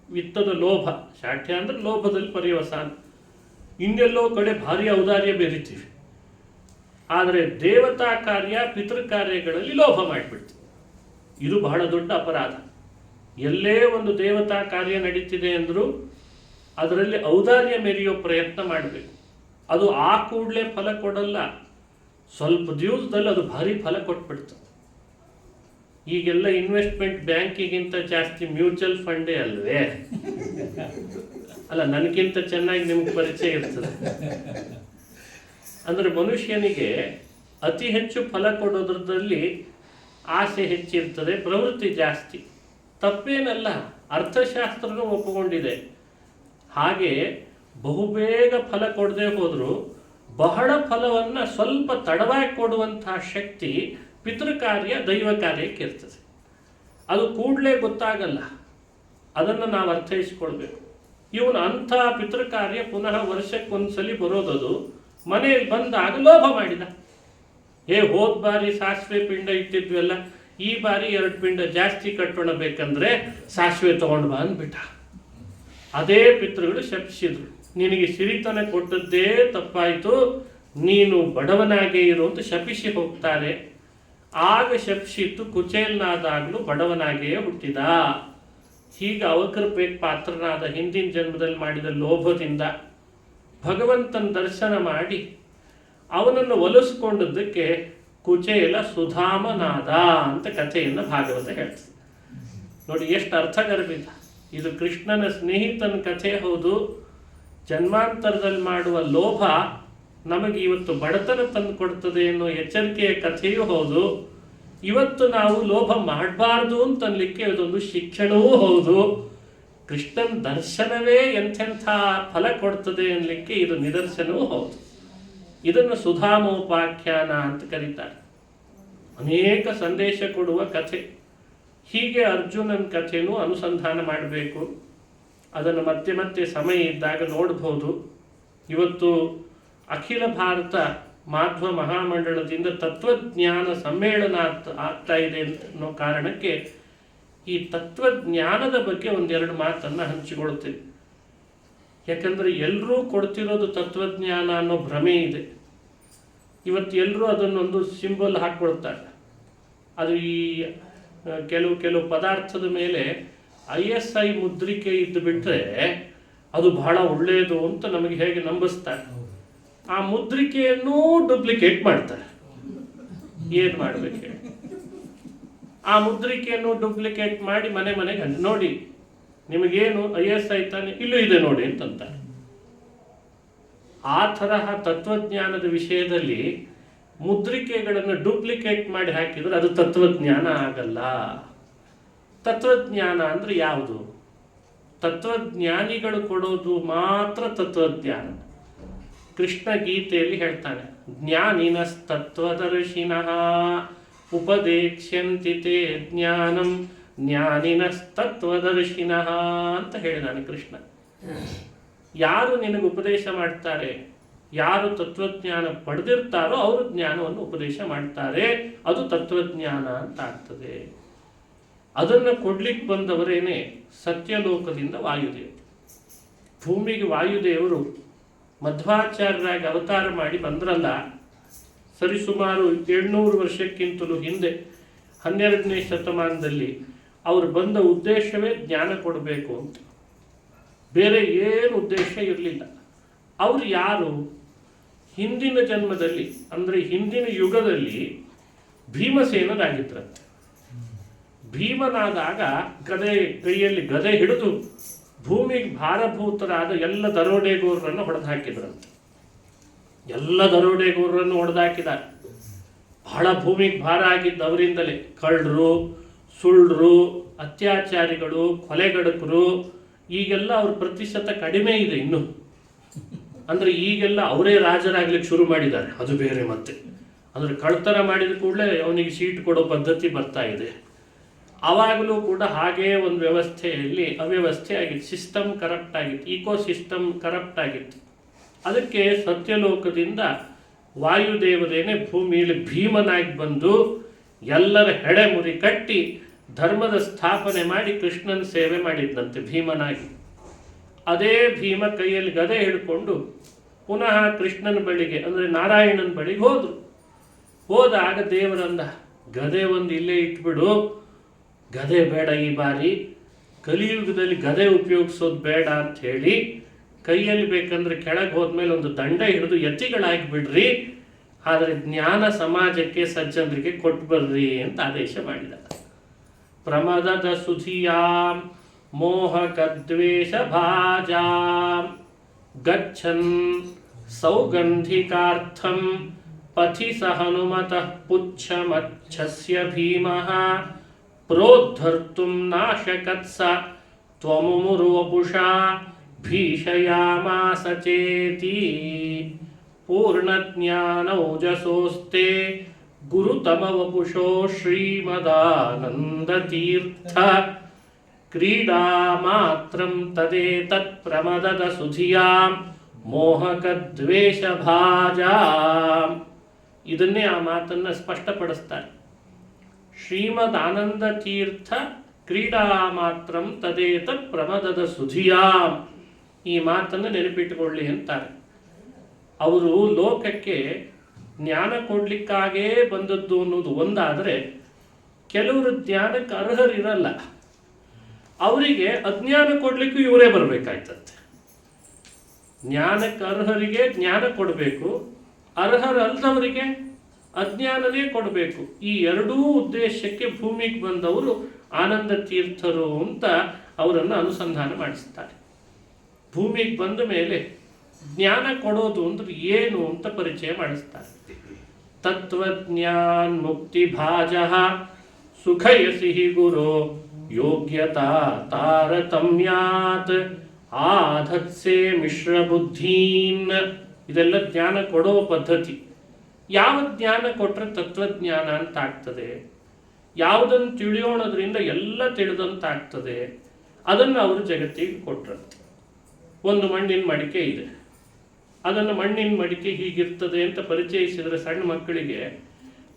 ವಿತ್ತದ ಲೋಭ, ಶಾಠ್ಯ ಅಂದರೆ ಲೋಭದಲ್ಲಿ ಪರ್ಯವಸಾನ. ಇನ್ನೆಲ್ಲೋ ಕಡೆ ಭಾರಿ ಔದಾರ್ಯ ಬೆರಿತೀವಿ, ಆದರೆ ದೇವತಾ ಕಾರ್ಯ ಪಿತೃ ಕಾರ್ಯಗಳಲ್ಲಿ ಲೋಭ ಮಾಡಿಬಿಡ್ತೀವಿ. ಇದು ಬಹಳ ದೊಡ್ಡ ಅಪರಾಧ. ಎಲ್ಲೇ ಒಂದು ದೇವತಾ ಕಾರ್ಯ ನಡೀತಿದೆ ಅಂದರೂ ಅದರಲ್ಲಿ ಔದಾರ್ಯ ಮೆರೆಯೋ ಪ್ರಯತ್ನ ಮಾಡಬೇಕು. ಅದು ಆ ಕೂಡಲೇ ಫಲ ಕೊಡಲ್ಲ, ಸ್ವಲ್ಪ ದಿವಸದಲ್ಲಿ ಅದು ಭಾರಿ ಫಲ ಕೊಟ್ಬಿಡ್ತು. ಈಗೆಲ್ಲ ಇನ್ವೆಸ್ಟ್ಮೆಂಟ್ ಬ್ಯಾಂಕಿಗಿಂತ ಜಾಸ್ತಿ ಮ್ಯೂಚುವಲ್ ಫಂಡೇ ಅಲ್ವೇ? ಅಲ್ಲ, ನನಗಿಂತ ಚೆನ್ನಾಗಿ ನಿಮ್ಗೆ ಪರಿಚಯ ಇರ್ತದೆ. ಅಂದರೆ ಮನುಷ್ಯನಿಗೆ ಅತಿ ಹೆಚ್ಚು ಫಲ ಕೊಡೋದ್ರಲ್ಲಿ ಆಸೆ ಹೆಚ್ಚಿರ್ತದೆ, ಪ್ರವೃತ್ತಿ ಜಾಸ್ತಿ. ತಪ್ಪೇನಲ್ಲ, ಅರ್ಥಶಾಸ್ತ್ರನೂ ಒಪ್ಪಿಕೊಂಡಿದೆ. ಹಾಗೆ ಬಹುಬೇಗ ಫಲ ಕೊಡದೆ ಹೋದರೂ ಬಹಳ ಫಲವನ್ನು ಸ್ವಲ್ಪ ತಡವಾಗಿ ಕೊಡುವಂತಹ ಶಕ್ತಿ ಪಿತೃಕಾರ್ಯ ದೈವ ಕಾರ್ಯಕ್ಕೆ ಇರ್ತದೆ. ಅದು ಕೂಡಲೇ ಗೊತ್ತಾಗಲ್ಲ, ಅದನ್ನು ನಾವು ಅರ್ಥೈಸ್ಕೊಳ್ಬೇಕು. ಇವನು ಅಂಥ ಪಿತೃಕಾರ್ಯ ಪುನಃ ವರ್ಷಕ್ಕೊಂದ್ಸಲಿ ಬರೋದದು, ಮನೆಯಲ್ಲಿ ಬಂದಾಗ ಲೋಭ ಮಾಡಿದ. ಹೋದ ಬಾರಿ ಸಾಸಿವೆ ಪಿಂಡ ಇಟ್ಟಿದ್ವಲ್ಲ, ಈ ಬಾರಿ 2 ಪಿಂಡ ಜಾಸ್ತಿ ಕಟ್ಟೋಣ ಬೇಕಂದ್ರೆ ಸಾಸಿವೆ ತಗೊಂಡು ಬಾ ಅಂದ್ಬಿಟ್ಟ. ಅದೇ ಪಿತೃಗಳು ಶಪಿಸಿದ್ರು, ನಿನಗೆ ಸಿರಿತನ ಕೊಟ್ಟದ್ದೇ ತಪ್ಪಾಯಿತು, ನೀನು ಬಡವನಾಗೇ ಇರು ಅಂತ ಶಪಿಸಿ ಹೋಗ್ತಾರೆ. ಆಗ ಶಪಿಸಿತ್ತು, ಕುಚೇಲನಾದಾಗಲೂ ಬಡವನಾಗಿಯೇ ಹುಟ್ಟಿದ. ಹೀಗೆ ಅವಕೃಪೆಗೆ ಪಾತ್ರನಾದ ಹಿಂದಿನ ಜನ್ಮದಲ್ಲಿ ಮಾಡಿದ ಲೋಭದಿಂದ ಭಗವಂತನ ದರ್ಶನ ಮಾಡಿ ಅವನನ್ನು ಒಲಿಸ್ಕೊಂಡದ್ದಕ್ಕೆ ಕುಚೇಲ ಸುಧಾಮನಾದ ಅಂತ ಕಥೆಯನ್ನು ಭಾಗವತ ಹೇಳ್ತದೆ. ನೋಡಿ ಎಷ್ಟು ಅರ್ಥಗರ್ಭಿತ. ಇದು ಕೃಷ್ಣನ ಸ್ನೇಹಿತನ ಕಥೆ ಹೌದು. ಜನ್ಮಾಂತರದಲ್ಲಿ ಮಾಡುವ ಲೋಭ ನಮಗೆ ಇವತ್ತು ಬಡತನ ತಂದು ಕೊಡ್ತದೆ ಅನ್ನೋ ಎಚ್ಚರಿಕೆಯ ಕಥೆಯೂ ಹೌದು. ಇವತ್ತು ನಾವು ಲೋಭ ಮಾಡಬಾರ್ದು ಅಂತನ್ಲಿಕ್ಕೆ ಇದೊಂದು ಶಿಕ್ಷಣವೂ ಹೌದು. ಕೃಷ್ಣನ ದರ್ಶನವೇ ಎಂಥೆಂಥ ಫಲ ಕೊಡ್ತದೆ ಅನ್ನಲಿಕ್ಕೆ ಇದು ನಿದರ್ಶನವೂ ಹೌದು. ಇದನ್ನು ಸುಧಾಮೋಪಾಖ್ಯಾನ ಅಂತ ಕರೀತಾರೆ. ಅನೇಕ ಸಂದೇಶ ಕೊಡುವ ಕಥೆ. ಹೀಗೆ ಅರ್ಜುನನ ಕಥೆನೂ ಅನುಸಂಧಾನ ಮಾಡಬೇಕು. ಅದನ್ನು ಮತ್ತೆ ಮತ್ತೆ ಸಮಯ ಇದ್ದಾಗ ನೋಡ್ಬೋದು. ಇವತ್ತು ಅಖಿಲ ಭಾರತ ಮಾಧ್ವ ಮಹಾಮಂಡಳದಿಂದ ತತ್ವಜ್ಞಾನ ಸಮ್ಮೇಳನ ಆಗ್ತಾ ಇದೆ ಅನ್ನೋ ಕಾರಣಕ್ಕೆ ಈ ತತ್ವಜ್ಞಾನದ ಬಗ್ಗೆ 1-2 ಮಾತನ್ನು ಹಂಚಿಕೊಳ್ತೇವೆ. ಯಾಕಂದರೆ ಎಲ್ಲರೂ ಕೊಡ್ತಿರೋದು ತತ್ವಜ್ಞಾನ ಅನ್ನೋ ಭ್ರಮೆ ಇದೆ. ಇವತ್ತು ಎಲ್ಲರೂ ಅದನ್ನೊಂದು ಸಿಂಬಲ್ ಹಾಕ್ಕೊಳ್ತಾರೆ. ಅದು ಈ ಕೆಲವು ಪದಾರ್ಥದ ಮೇಲೆ ISI ಮುದ್ರಿಕೆ ಇದ್ದು ಬಿಟ್ಟರೆ ಅದು ಬಹಳ ಒಳ್ಳೆಯದು ಅಂತ ನಮಗೆ ಹೇಗೆ ನಂಬಿಸ್ತಾರೆ. ಆ ಮುದ್ರಿಕೆಯನ್ನು ಡೂಪ್ಲಿಕೇಟ್ ಮಾಡ್ತಾರೆ. ಏನು ಮಾಡಬೇಕು ಹೇಳಿ? ಆ ಮುದ್ರಿಕೆಯನ್ನು ಡೂಪ್ಲಿಕೇಟ್ ಮಾಡಿ ಮನೆಗೆ ನೋಡಿ, ನಿಮಗೇನು ISI ತಾನೆ, ಇಲ್ಲೂ ಇದೆ ನೋಡಿ ಅಂತಂತಾರೆ. ಆ ತರಹ ತತ್ವಜ್ಞಾನದ ವಿಷಯದಲ್ಲಿ ಮುದ್ರಿಕೆಗಳನ್ನು ಡೂಪ್ಲಿಕೇಟ್ ಮಾಡಿ ಹಾಕಿದರೆ ಅದು ತತ್ವಜ್ಞಾನ ಆಗಲ್ಲ. ತತ್ವಜ್ಞಾನ ಅಂದರೆ ಯಾವುದು? ತತ್ವಜ್ಞಾನಿಗಳು ಕೊಡೋದು ಮಾತ್ರ ತತ್ವಜ್ಞಾನ. ಕೃಷ್ಣ ಗೀತೆಯಲ್ಲಿ ಹೇಳ್ತಾನೆ, ಜ್ಞಾನಿನಸ್ತತ್ವದರ್ಶಿನಃ ಉಪದೇಕ್ಷ್ಯಂತಿ ತೇ ಜ್ಞಾನಂ ಜ್ಞಾನಿನಸ್ತತ್ವದರ್ಶಿನಃ ಅಂತ ಹೇಳಿದಾನೆ ಕೃಷ್ಣ. ಯಾರು ನಿನಗೆ ಉಪದೇಶ ಮಾಡ್ತಾರೆ, ಯಾರು ತತ್ವಜ್ಞಾನ ಪಡೆದಿರ್ತಾರೋ ಅವರು ಜ್ಞಾನವನ್ನು ಉಪದೇಶ ಮಾಡ್ತಾರೆ, ಅದು ತತ್ವಜ್ಞಾನ ಅಂತ ಆಗ್ತದೆ. ಅದನ್ನು ಕೊಡ್ಲಿಕ್ಕೆ ಬಂದವರೇನೆ ಸತ್ಯಲೋಕದಿಂದ ವಾಯುದೇವರು. ಭೂಮಿಗೆ ವಾಯುದೇವರು ಮಧ್ವಾಚಾರ್ಯರಾಗಿ ಅವತಾರ ಮಾಡಿ ಬಂದ್ರಲ್ಲ, ಸರಿಸುಮಾರು 700 ವರ್ಷಕ್ಕಿಂತಲೂ ಹಿಂದೆ 12ನೇ ಶತಮಾನದಲ್ಲಿ ಅವರು ಬಂದ ಉದ್ದೇಶವೇ ಜ್ಞಾನ ಕೊಡಬೇಕು ಅಂತ, ಬೇರೆ ಏನು ಉದ್ದೇಶ ಇರಲಿಲ್ಲ. ಅವರು ಯಾರು? ಹಿಂದಿನ ಜನ್ಮದಲ್ಲಿ ಅಂದರೆ ಹಿಂದಿನ ಯುಗದಲ್ಲಿ ಭೀಮಸೇನರಾಗಿದ್ರಂತೆ. ಭೀಮನಾದಾಗ ಕೈಯಲ್ಲಿ ಗದೆ ಹಿಡಿದು ಭೂಮಿಗೆ ಭಾರಭೂತರಾದ ಎಲ್ಲ ದರೋಡೆಗೋರರನ್ನು ಹೊಡೆದು ಹಾಕಿದ್ರಂತೆ. ಎಲ್ಲ ದರೋಡೆಗೋರರನ್ನು ಹೊಡೆದಾಕಿದ್ದಾರೆ. ಬಹಳ ಭೂಮಿಗೆ ಭಾರ ಆಗಿದ್ದ ಅವರಿಂದಲೇ ಕಳ್ಳರು, ಸುಳ್ಳರು, ಅತ್ಯಾಚಾರಿಗಳು, ಕೊಲೆಗಡಕರು, ಈಗೆಲ್ಲ ಅವ್ರ ಪ್ರತಿಶತ ಕಡಿಮೆ ಇದೆ ಇನ್ನು. ಅಂದರೆ ಈಗೆಲ್ಲ ಅವರೇ ರಾಜರಾಗ್ಲಿಕ್ಕೆ ಶುರು ಮಾಡಿದ್ದಾರೆ, ಅದು ಬೇರೆ. ಮತ್ತೆ ಅಂದರೆ ಕಳ್ತನ ಮಾಡಿದ ಕೂಡಲೇ ಅವನಿಗೆ ಸೀಟ್ ಕೊಡೋ ಪದ್ಧತಿ ಬರ್ತಾ ಇದೆ. ಆವಾಗಲೂ ಕೂಡ ಹಾಗೇ ಒಂದು ವ್ಯವಸ್ಥೆಯಲ್ಲಿ ಅವ್ಯವಸ್ಥೆ ಆಗಿತ್ತು, ಸಿಸ್ಟಮ್ ಕರಪ್ಟ್ ಆಗಿತ್ತು, ಈಕೋ ಸಿಸ್ಟಮ್ ಕರಪ್ಟ್ ಆಗಿತ್ತು. ಅದಕ್ಕೆ ಸತ್ಯಲೋಕದಿಂದ ವಾಯುದೇವರೇನೆ ಭೂಮಿಯಲ್ಲಿ ಭೀಮನಾಗಿ ಬಂದು ಎಲ್ಲರ ಹೆಡೆ ಮುರಿ ಕಟ್ಟಿ ಧರ್ಮದ ಸ್ಥಾಪನೆ ಮಾಡಿ ಕೃಷ್ಣನ ಸೇವೆ ಮಾಡಿದ್ದಂತೆ ಭೀಮನಾಗಿ. ಅದೇ ಭೀಮ ಕೈಯಲ್ಲಿ ಗದೆ ಹಿಡ್ಕೊಂಡು ಪುನಃ ಕೃಷ್ಣನ ಬಳಿಗೆ ಅಂದರೆ ನಾರಾಯಣನ ಬಳಿಗೆ ಹೋದರು. ಹೋದಾಗ ದೇವರಂದ, ಗದೆ ಒಂದು ಇಲ್ಲೇ ಇಟ್ಬಿಡು, ಗದೆ ಬೇಡ ಈ ಬಾರಿ, ಕಲಿಯುಗದಲ್ಲಿ ಗದೆ ಉಪಯೋಗಿಸೋದು ಬೇಡ ಅಂತ ಹೇಳಿ ಕೈಯಲ್ಲಿ ಬೇಕಂದ್ರೆ ಕೆಳಗೆ ಹೋದ್ಮೇಲೆ ಒಂದು ದಂಡ ಹಿಡಿದು ಯತಿಗಳಾಗಿ ಬಿಡ್ರಿ, ಆದರೆ ಜ್ಞಾನ ಸಮಾಜಕ್ಕೆ ಸಜ್ಜನರಿಗೆ ಕೊಟ್ಟು ಬರ್ರಿ ಅಂತ ಆದೇಶ ಮಾಡಿದ. ಪ್ರಮದದ ಸುಧಿಯಾಂ ಮೋಹಕದ್ವೇಷ ಭಾಜಾಂ ಗಚ್ಚನ್ ಸೌಗಂಧಿಕಾರ್ಥಂ ಪಥಿ ಸ ಹನುಮತಃ ಪುಚ್ಛಮಚ್ಛಸ್ಯ ಭೀಮಃ ಪ್ರೋದ್ಧರ್ತುಂ ನಾಶಕತ್ಸ ತ್ವಮುಮುರುವಪುಷಾ ಭೀಷಯಾಮಾಸ ಚೇತಿ ಪೂರ್ಣಜ್ಞಾನೌಜಸೋಸ್ತೆ ಗುರುತಮವಪುಷೋ ಶ್ರೀಮದಾನಂದತೀರ್ಥ ಕ್ರೀಡಾ ಮಾತ್ರಂ ತದೇತತ್ ಪ್ರಮದದ ಸುಧಿಯಾಂ ಮೋಹಕದ್ವೇಷ ಭಾಜಾಂ. ಇದನ್ನೇ ಆ ಮಾತನ್ನು ಸ್ಪಷ್ಟಪಡಿಸ್ತಾರೆ. ಶ್ರೀಮದ್ ಆನಂದ ತೀರ್ಥ ಕ್ರೀಡಾ ಮಾತ್ರಂ ತದೇತತ್ ಪ್ರಮದದ ಸುಧಿಯಾಂ, ಈ ಮಾತನ್ನು ನೆನಪಿಟ್ಟುಕೊಳ್ಳಿ ಅಂತಾರೆ. ಅವರು ಲೋಕಕ್ಕೆ ಜ್ಞಾನ ಕೊಡ್ಲಿಕ್ಕಾಗೇ ಬಂದದ್ದು ಅನ್ನೋದು ಒಂದಾದರೆ, ಕೆಲವರು ಜ್ಞಾನಕ್ಕೆ ಅರ್ಹರಿರಲ್ಲ, ಅವರಿಗೆ ಅಜ್ಞಾನ ಕೊಡ್ಲಿಕ್ಕೂ ಇವರೇ ಬರಬೇಕಾಯ್ತಂತೆ. ಜ್ಞಾನಕ್ಕೆ ಅರ್ಹರಿಗೆ ಜ್ಞಾನ ಕೊಡಬೇಕು, ಅರ್ಹರಲ್ಲದವರಿಗೆ ಅಜ್ಞಾನನೇ ಕೊಡಬೇಕು. ಈ ಎರಡೂ ಉದ್ದೇಶಕ್ಕೆ ಭೂಮಿಗೆ ಬಂದವರು ಆನಂದ ತೀರ್ಥರು ಅಂತ ಅವರನ್ನು ಅನುಸಂಧಾನ ಮಾಡಿಸ್ತಾರೆ. ಭೂಮಿಗೆ ಬಂದ ಮೇಲೆ ಜ್ಞಾನ ಕೊಡೋದು ಅಂದ್ರೆ ಏನು ಅಂತ ಪರಿಚಯ ಮಾಡಿಸ್ತಾರೆ. ತತ್ವಜ್ಞಾನ್ ಮುಕ್ತಿ ಭಾಜ ಸುಖಯಸಿ ಗುರು ಯೋಗ್ಯತಾ ತಾರತಮ್ಯಾತ್ ಆಧತ್ಸೆ ಮಿಶ್ರ ಬುದ್ಧೀನ್. ಇದೆಲ್ಲ ಜ್ಞಾನ ಕೊಡೋ ಪದ್ಧತಿ. ಯಾವ ಜ್ಞಾನ ಕೊಟ್ಟರೆ ತತ್ವಜ್ಞಾನ ಅಂತ ಆಗ್ತದೆ, ಯಾವುದನ್ನು ತಿಳಿಯೋಣದ್ರಿಂದ ಎಲ್ಲ ತಿಳಿದಂತಾಗ್ತದೆ, ಅದನ್ನು ಅವರು ಜಗತ್ತಿಗೆ ಕೊಟ್ಟರಂತೆ. ಒಂದು ಮಣ್ಣಿನ ಮಡಿಕೆ ಇದೆ, ಅದನ್ನು ಮಣ್ಣಿನ ಮಡಿಕೆ ಹೀಗಿರ್ತದೆ ಅಂತ ಪರಿಚಯಿಸಿದರೆ ಸಣ್ಣ ಮಕ್ಕಳಿಗೆ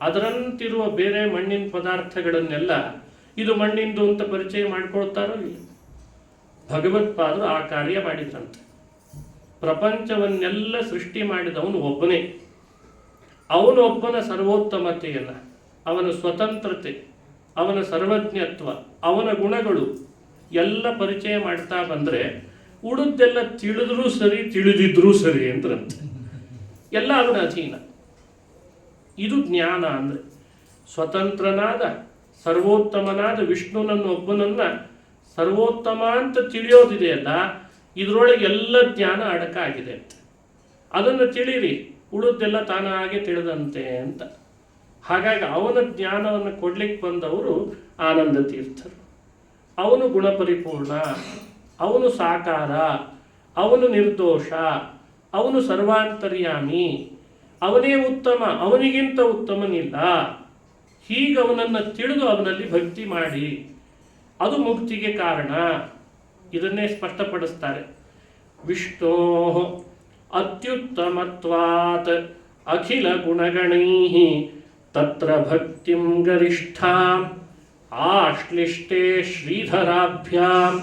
ಅದರಂತಿರುವ ಬೇರೆ ಮಣ್ಣಿನ ಪದಾರ್ಥಗಳನ್ನೆಲ್ಲ ಇದು ಮಣ್ಣಿಂದು ಅಂತ ಪರಿಚಯ ಮಾಡ್ಕೊಳ್ತಾರೋ ಇಲ್ಲ. ಭಗವತ್ಪಾದರು ಆ ಕಾರ್ಯ ಮಾಡಿದ್ರಂತೆ. ಪ್ರಪಂಚವನ್ನೆಲ್ಲ ಸೃಷ್ಟಿ ಮಾಡಿದವನು ಒಬ್ಬನೇ. ಅವನೊಬ್ಬನ ಸರ್ವೋತ್ತಮತೆಯನ್ನು, ಅವನ ಸ್ವತಂತ್ರತೆ, ಅವನ ಸರ್ವಜ್ಞತ್ವ, ಅವನ ಗುಣಗಳು ಎಲ್ಲ ಪರಿಚಯ ಮಾಡ್ತಾ ಬಂದರೆ ಉಳಿದೆಲ್ಲ ತಿಳಿದ್ರೂ ಸರಿ ತಿಳಿದಿದ್ರೂ ಸರಿ ಅಂದ್ರಂತೆ. ಎಲ್ಲ ಅವನ ಅಧೀನ. ಇದು ಜ್ಞಾನ ಅಂದರೆ ಸ್ವತಂತ್ರನಾದ ಸರ್ವೋತ್ತಮನಾದ ವಿಷ್ಣುನನ್ನು ಒಬ್ಬನನ್ನ ಸರ್ವೋತ್ತಮ ಅಂತ ತಿಳಿಯೋದಿದೆಯಲ್ಲ, ಇದರೊಳಗೆ ಎಲ್ಲ ಜ್ಞಾನ ಅಡಕ ಆಗಿದೆ ಅಂತ. ಅದನ್ನು ತಿಳಿರಿ, ಉಳಿದೆಲ್ಲ ತಾನಾಗೆ ತಿಳಿದಂತೆ ಅಂತ. ಹಾಗಾಗಿ ಅವನ ಜ್ಞಾನವನ್ನು ಕೊಡ್ಲಿಕ್ಕೆ ಬಂದವರು ಆನಂದ ತೀರ್ಥರು. ಅವನು ಗುಣಪರಿಪೂರ್ಣ, ಅವನು ಸಾಕಾರ, ಅವನು ನಿರ್ದೋಷ, ಅವನು ಸರ್ವಾಂತರ್ಯಾಮಿ, ಅವನೇ ಉತ್ತಮ, ಅವನಿಗಿಂತ ಉತ್ತಮನಿಲ್ಲ. ಹೀಗೆ ಅವನನ್ನು ತಿಳಿದು ಅವನಲ್ಲಿ ಭಕ್ತಿ ಮಾಡಿ, ಅದು ಮುಕ್ತಿಗೆ ಕಾರಣ. ಇದನ್ನೇ ಸ್ಪಷ್ಟಪಡಿಸ್ತಾರೆ. ವಿಷ್ಣೋ ಅತ್ಯುತ್ತಮತ್ವಾತ್ ಅಖಿಲ ಗುಣಗಣೈ ತತ್ರ ಭಕ್ತಿಂ ಗರಿಷ್ಠಾಂ ಆಶ್ಲಿಷ್ಟೇ ಶ್ರೀಧರಾಭ್ಯಾಂ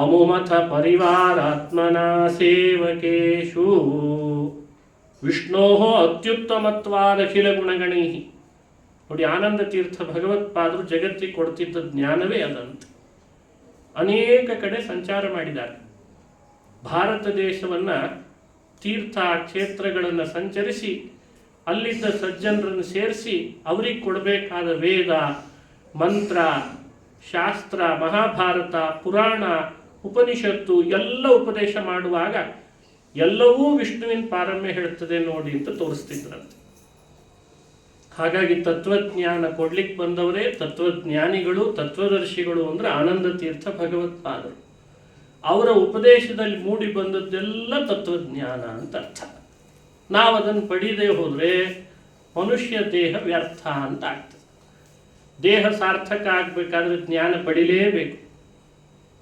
ಅಮುಮಥ ಪರಿವಾರಾತ್ಮನ ಸೇವಕೇಶು. ವಿಷ್ಣೋ ಅತ್ಯುತ್ತಮತ್ವಾದ ಅಖಿಲ ಗುಣಗಣೈ. ನೋಡಿ, ಆನಂದ ತೀರ್ಥ ಭಗವತ್ಪಾದರು ಜಗತ್ತಿಗೆ ಕೊಡ್ತಿದ್ದ ಜ್ಞಾನವೇ ಅದಂತ. ಅನೇಕ ಕಡೆ ಸಂಚಾರ ಮಾಡಿದ್ದಾರೆ. ಭಾರತ ದೇಶವನ್ನು ತೀರ್ಥ ಕ್ಷೇತ್ರಗಳನ್ನು ಸಂಚರಿಸಿ ಅಲ್ಲಿದ್ದ ಸಜ್ಜನರನ್ನು ಸೇರಿಸಿ ಅವರಿಗೆ ಕೊಡಬೇಕಾದ ವೇದ, ಮಂತ್ರ, ಶಾಸ್ತ್ರ, ಮಹಾಭಾರತ, ಪುರಾಣ, ಉಪನಿಷತ್ತು ಎಲ್ಲ ಉಪದೇಶ ಮಾಡುವಾಗ ಎಲ್ಲವೂ ವಿಷ್ಣುವಿನ ಪಾರಮ್ಯ ಹೇಳ್ತದೆ ನೋಡಿ ಅಂತ ತೋರಿಸ್ತಿದ್ರಂತೆ. ಹಾಗಾಗಿ ತತ್ವಜ್ಞಾನ ಕೊಡ್ಲಿಕ್ಕೆ ಬಂದವರೇ ತತ್ವಜ್ಞಾನಿಗಳು, ತತ್ವದರ್ಶಿಗಳು ಅಂದರೆ ಆನಂದ ತೀರ್ಥ ಭಗವತ್ಪಾದರು. ಅವರ ಉಪದೇಶದಲ್ಲಿ ಮೂಡಿ ಬಂದದ್ದೆಲ್ಲ ತತ್ವಜ್ಞಾನ ಅಂತ ಅರ್ಥ. ನಾವು ಅದನ್ನು ಪಡೀದೇ ಹೋದರೆ ಮನುಷ್ಯ ದೇಹ ವ್ಯರ್ಥ ಅಂತ ಆಗ್ತದೆ. ದೇಹ ಸಾರ್ಥಕ ಆಗಬೇಕಾದ್ರೆ ಜ್ಞಾನ ಪಡಿಲೇಬೇಕು.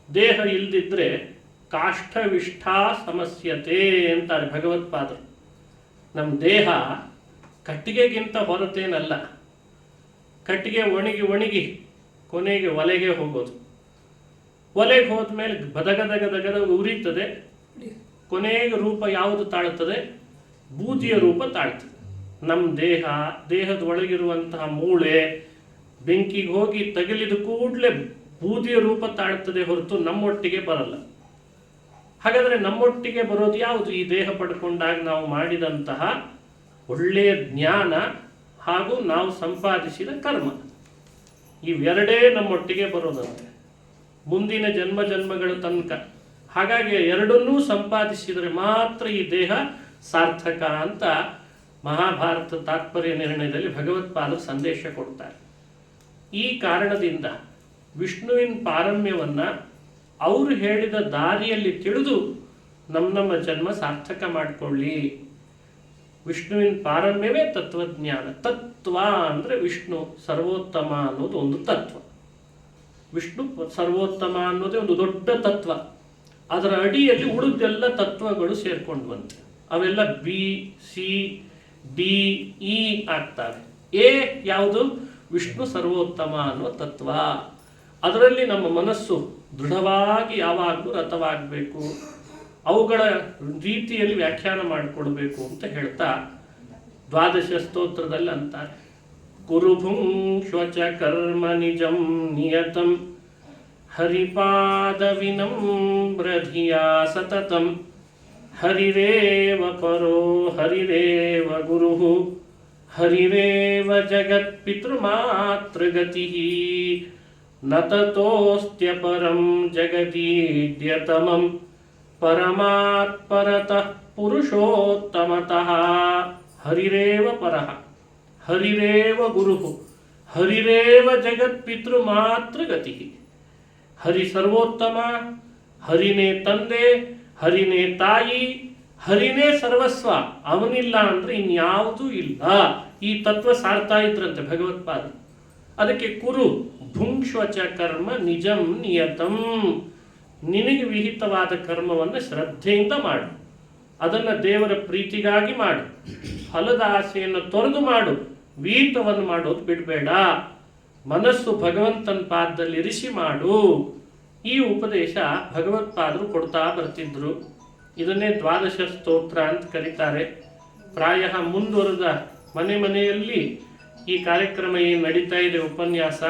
ದೇಹ ಇಲ್ದಿದ್ರೆ ಕಾಷ್ಠವಿಷ್ಠಾ ಸಮಸ್ಯತೆ ಅಂತಾರೆ ಭಗವತ್ಪಾದರು. ನಮ್ಮ ದೇಹ ಕಟ್ಟಿಗೆಗಿಂತ ಹೊರತೇನಲ್ಲ. ಕಟ್ಟಿಗೆ ಒಣಗಿ ಕೊನೆಗೆ ಒಲೆಗೆ ಹೋಗೋದು. ಒಲೆಗೆ ಹೋದ್ಮೇಲೆ ಗದಗದ ಉರಿತದೆ. ಕೊನೆಗೆ ರೂಪ ಯಾವುದು ತಾಳ್ತದೆ? ಬೂದಿಯ ರೂಪ ತಾಳ್ತದೆ. ನಮ್ಮ ದೇಹದ ಒಳಗಿರುವಂತಹ ಮೂಳೆ ಬೆಂಕಿಗೆ ಹೋಗಿ ತಗಲಿದ ಕೂಡಲೇ ಬೂದಿಯ ರೂಪ ತಾಳ್ತದೆ ಹೊರತು ನಮ್ಮೊಟ್ಟಿಗೆ ಬರಲ್ಲ. ಹಾಗಾದರೆ ನಮ್ಮೊಟ್ಟಿಗೆ ಬರೋದು ಯಾವುದು? ಈ ದೇಹ ಪಡ್ಕೊಂಡಾಗ ನಾವು ಮಾಡಿದಂತಹ ಒಳ್ಳೆಯ ಜ್ಞಾನ ಹಾಗೂ ನಾವು ಸಂಪಾದಿಸಿದ ಕರ್ಮ, ಇವೆರಡೇ ನಮ್ಮೊಟ್ಟಿಗೆ ಬರೋದಂತೆ ಮುಂದಿನ ಜನ್ಮಗಳ ತನಕ. ಹಾಗಾಗಿ ಎರಡನ್ನೂ ಸಂಪಾದಿಸಿದರೆ ಮಾತ್ರ ಈ ದೇಹ ಸಾರ್ಥಕ ಅಂತ ಮಹಾಭಾರತ ತಾತ್ಪರ್ಯ ನಿರ್ಣಯದಲ್ಲಿ ಭಗವತ್ಪಾದರು ಸಂದೇಶ ಕೊಡ್ತಾರೆ. ಈ ಕಾರಣದಿಂದ ವಿಷ್ಣುವಿನ ಪಾರಮ್ಯವನ್ನು ಅವರು ಹೇಳಿದ ದಾರಿಯಲ್ಲಿ ತಿಳಿದು ನಮ್ಮ ಜನ್ಮ ಸಾರ್ಥಕ ಮಾಡಿಕೊಳ್ಳಿ. ವಿಷ್ಣುವಿನ ಪಾರಮ್ಯವೇ ತತ್ವಜ್ಞಾನ. ತತ್ವ ಅಂದರೆ ವಿಷ್ಣು ಸರ್ವೋತ್ತಮ ಅನ್ನೋದು ಒಂದು ತತ್ವ. ವಿಷ್ಣು ಸರ್ವೋತ್ತಮ ಅನ್ನೋದೇ ಒಂದು ದೊಡ್ಡ ತತ್ವ. ಅದರ ಅಡಿಯಲ್ಲಿ ಉಳಿದೆಲ್ಲ ತತ್ವಗಳು ಸೇರ್ಕೊಂಡು ಬಂತೆ. ಅವೆಲ್ಲ ಬಿ, ಸಿ, ಡಿ, ಇ ಆಗ್ತವೆ. ಎ ಯಾವುದು? ವಿಷ್ಣು ಸರ್ವೋತ್ತಮ ಅನ್ನುವ ತತ್ವ. ಅದರಲ್ಲಿ ನಮ್ಮ ಮನಸ್ಸು ದೃಢವಾಗಿ ಯಾವಾಗಲೂ ರಥವಾಗಬೇಕು, ಅವುಗಳ ರೀತಿಯಲ್ಲಿ ವ್ಯಾಖ್ಯಾನ ಮಾಡಿಕೊಡ್ಬೇಕು ಅಂತ ಹೇಳ್ತಾ ದ್ವಾದಶ ಸ್ತೋತ್ರದಲ್ಲಿ ಅಂತಾರೆ. ಕುರುಭುಂಶ್ವಚ ಕರ್ಮ ನಿಜಂ ನಿಯತಂ ಹರಿಪಾದ ವಿನಮ್ರಧಿಯಾ ಸತತಂ ಹರಿರೇವ ಪರೋ ಹರಿರೇವ ಗುರುಃ ಹರಿರೇವ ಜಗತ್ಪಿತೃಮಾತೃಗತಿ ನ ತತೋಸ್ತ್ಯಪರಂ ಜಗದೀಡ್ಯತಮಂ ಪರಮಾತ್ಪರತಃ ಪುರುಷೋತ್ತಮತಃ ಹರಿರೇವ ಪರಃ ಹರಿರೇವ ಗುರುಃ ಹರಿರೇವ ಜಗತ್ಪಿತೃಮಾತೃಗತಿ. ಹರಿ ಸರ್ವೋತ್ತಮ, ಹರಿನೇ ತಂದೆ, ಹರಿನೇ ತಾಯಿ, ಹರಿನೇ ಸರ್ವಸ್ವ. ಅವನಿಲ್ಲ ಅಂದರೆ ಇನ್ಯಾವುದೂ ಇಲ್ಲ. ಈ ತತ್ವ ಸಾರ್ತಾ ಇದ್ರಂತೆ ಭಗವತ್ಪಾದ. ಅದಕ್ಕೆ ಕುರು ಭುಂಕ್ಷ್ವಚ ಕರ್ಮ ನಿಜಂ ನಿಯತಂ. ನಿನಗೆ ವಿಹಿತವಾದ ಕರ್ಮವನ್ನು ಶ್ರದ್ಧೆಯಿಂದ ಮಾಡು, ಅದನ್ನು ದೇವರ ಪ್ರೀತಿಗಾಗಿ ಮಾಡು, ಫಲದ ಆಸೆಯನ್ನು ತೊರೆದು ಮಾಡು, ವೀತವನ್ನು ಮಾಡೋದು ಬಿಡಬೇಡ, ಮನಸ್ಸು ಭಗವಂತನ ಪಾದದಲ್ಲಿ ಇರಿಸಿ ಮಾಡು. ಈ ಉಪದೇಶ ಭಗವತ್ಪಾದರು ಕೊಡ್ತಾ ಬರ್ತಿದ್ರು. ಇದನ್ನೇ ದ್ವಾದಶ ಸ್ತೋತ್ರ ಅಂತ ಕರೀತಾರೆ. ಪ್ರಾಯ ಮುಂದುವರೆದ ಮನೆಯಲ್ಲಿ ಈ ಕಾರ್ಯಕ್ರಮ ಏನು ನಡೀತಾ ಇದೆ ಉಪನ್ಯಾಸ,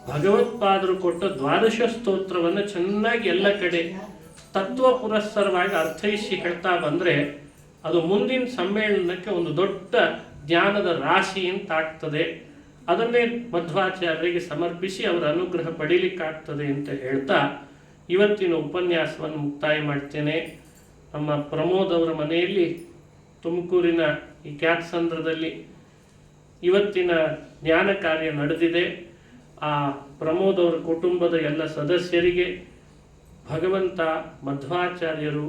ಭಗವತ್ಪಾದರು ಕೊಟ್ಟ ದ್ವಾದಶ ಸ್ತೋತ್ರವನ್ನು ಚೆನ್ನಾಗಿ ಎಲ್ಲ ಕಡೆ ತತ್ವ ಪುರಸ್ಸರವಾಗಿ ಅರ್ಥೈಸಿ ಹೇಳ್ತಾ ಬಂದರೆ ಅದು ಮುಂದಿನ ಸಮ್ಮೇಳನಕ್ಕೆ ಒಂದು ದೊಡ್ಡ ಜ್ಞಾನದ ರಾಶಿ ಅಂತ ಆಗ್ತದೆ. ಅದನ್ನೇ ಮಧ್ವಾಚಾರ್ಯರಿಗೆ ಸಮರ್ಪಿಸಿ ಅವರ ಅನುಗ್ರಹ ಪಡೀಲಿಕ್ಕಾಗ್ತದೆ ಅಂತ ಹೇಳ್ತಾ ಇವತ್ತಿನ ಉಪನ್ಯಾಸವನ್ನು ಮುಕ್ತಾಯ ಮಾಡ್ತೇನೆ. ನಮ್ಮ ಪ್ರಮೋದ್ ಅವರ ಮನೆಯಲ್ಲಿ ತುಮಕೂರಿನ ಈ ಕ್ಯಾತ್ಸಂದ್ರದಲ್ಲಿ ಇವತ್ತಿನ ಜ್ಞಾನ ಕಾರ್ಯ ನಡೆದಿದೆ. ಆ ಪ್ರಮೋದ್ ಅವರ ಕುಟುಂಬದ ಎಲ್ಲ ಸದಸ್ಯರಿಗೆ ಭಗವಂತ, ಮಧ್ವಾಚಾರ್ಯರು,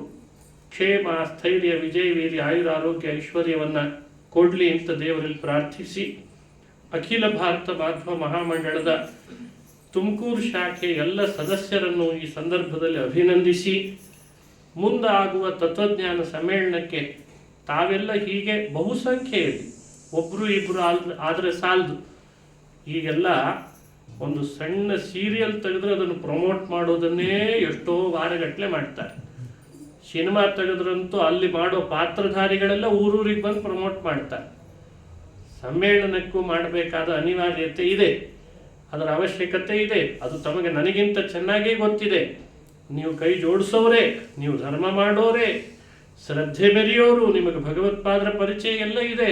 ಕ್ಷೇಮ, ಸ್ಥೈರ್ಯ, ವಿಜಯ, ವೀರ್ಯ, ಆಯುರ, ಆರೋಗ್ಯ, ಐಶ್ವರ್ಯವನ್ನು ಕೊಡಲಿ ಅಂತ ದೇವರಲ್ಲಿ ಪ್ರಾರ್ಥಿಸಿ, ಅಖಿಲ ಭಾರತ ಮಾಧ್ವ ಮಹಾಮಂಡಳದ ತುಮಕೂರು ಶಾಖೆ ಎಲ್ಲ ಸದಸ್ಯರನ್ನು ಈ ಸಂದರ್ಭದಲ್ಲಿ ಅಭಿನಂದಿಸಿ, ಮುಂದಾಗುವ ತತ್ವಜ್ಞಾನ ಸಮ್ಮೇಳನಕ್ಕೆ ತಾವೆಲ್ಲ ಹೀಗೆ ಬಹುಸಂಖ್ಯೆಯಲ್ಲಿ, ಒಬ್ಬರು ಇಬ್ಬರು ಆದರೆ ಸಾಲದು, ಈಗೆಲ್ಲ ಒಂದು ಸಣ್ಣ ಸೀರಿಯಲ್ ತೆಗೆದ್ರೆ ಅದನ್ನು ಪ್ರಮೋಟ್ ಮಾಡೋದನ್ನೇ ಎಷ್ಟೋ ವಾರಗಟ್ಟಲೆ ಮಾಡ್ತಾರೆ. ಸಿನಿಮಾ ತೆಗೆದ್ರಂತೂ ಅಲ್ಲಿ ಮಾಡೋ ಪಾತ್ರಧಾರಿಗಳೆಲ್ಲ ಊರೂರಿಗೆ ಬಂದು ಪ್ರಮೋಟ್ ಮಾಡ್ತಾರೆ. ಸಮ್ಮೇಳನಕ್ಕೂ ಮಾಡಬೇಕಾದ ಅನಿವಾರ್ಯತೆ ಇದೆ, ಅದರ ಅವಶ್ಯಕತೆ ಇದೆ. ಅದು ತಮಗೆ ನನಗಿಂತ ಚೆನ್ನಾಗೇ ಗೊತ್ತಿದೆ. ನೀವು ಕೈ ಜೋಡಿಸೋರೇ, ನೀವು ಧರ್ಮ ಮಾಡೋರೇ, ಶ್ರದ್ಧೆ ಬೆರೆಯೋರು, ನಿಮಗೆ ಭಗವತ್ಪಾದರ ಪರಿಚಯ ಎಲ್ಲ ಇದೆ.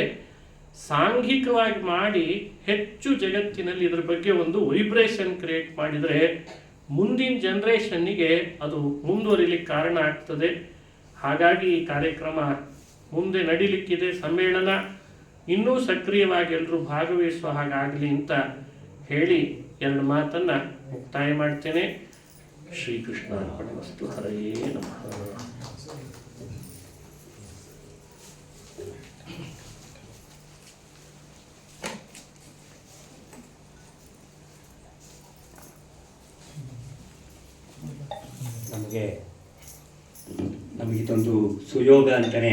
ಸಾಂಘಿಕವಾಗಿ ಮಾಡಿ ಹೆಚ್ಚು ಜಗತ್ತಿನಲ್ಲಿ ಇದರ ಬಗ್ಗೆ ಒಂದು ವೈಬ್ರೇಷನ್ ಕ್ರಿಯೇಟ್ ಮಾಡಿದರೆ ಮುಂದಿನ ಜನ್ರೇಷನ್ನಿಗೆ ಅದು ಮುಂದುವರಿಲಿಕ್ಕೆ ಕಾರಣ ಆಗ್ತದೆ. ಹಾಗಾಗಿ ಈ ಕಾರ್ಯಕ್ರಮ ಮುಂದೆ ನಡೀಲಿಕ್ಕಿದೆ. ಸಮ್ಮೇಳನ ಇನ್ನೂ ಸಕ್ರಿಯವಾಗಿ ಎಲ್ಲರೂ ಭಾಗವಹಿಸುವ ಹಾಗಾಗಲಿ ಅಂತ ಹೇಳಿ ಎರಡು ಮಾತನ್ನು ಮುಕ್ತಾಯ ಮಾಡ್ತೇನೆ. ಶ್ರೀಕೃಷ್ಣ ಅರ್ಪಣಮಸ್ತು. ಹರಯೇ ನಮಃ. ನಮಗಿದೊಂದು ಸುಯೋಗ ಅಂತಲೇ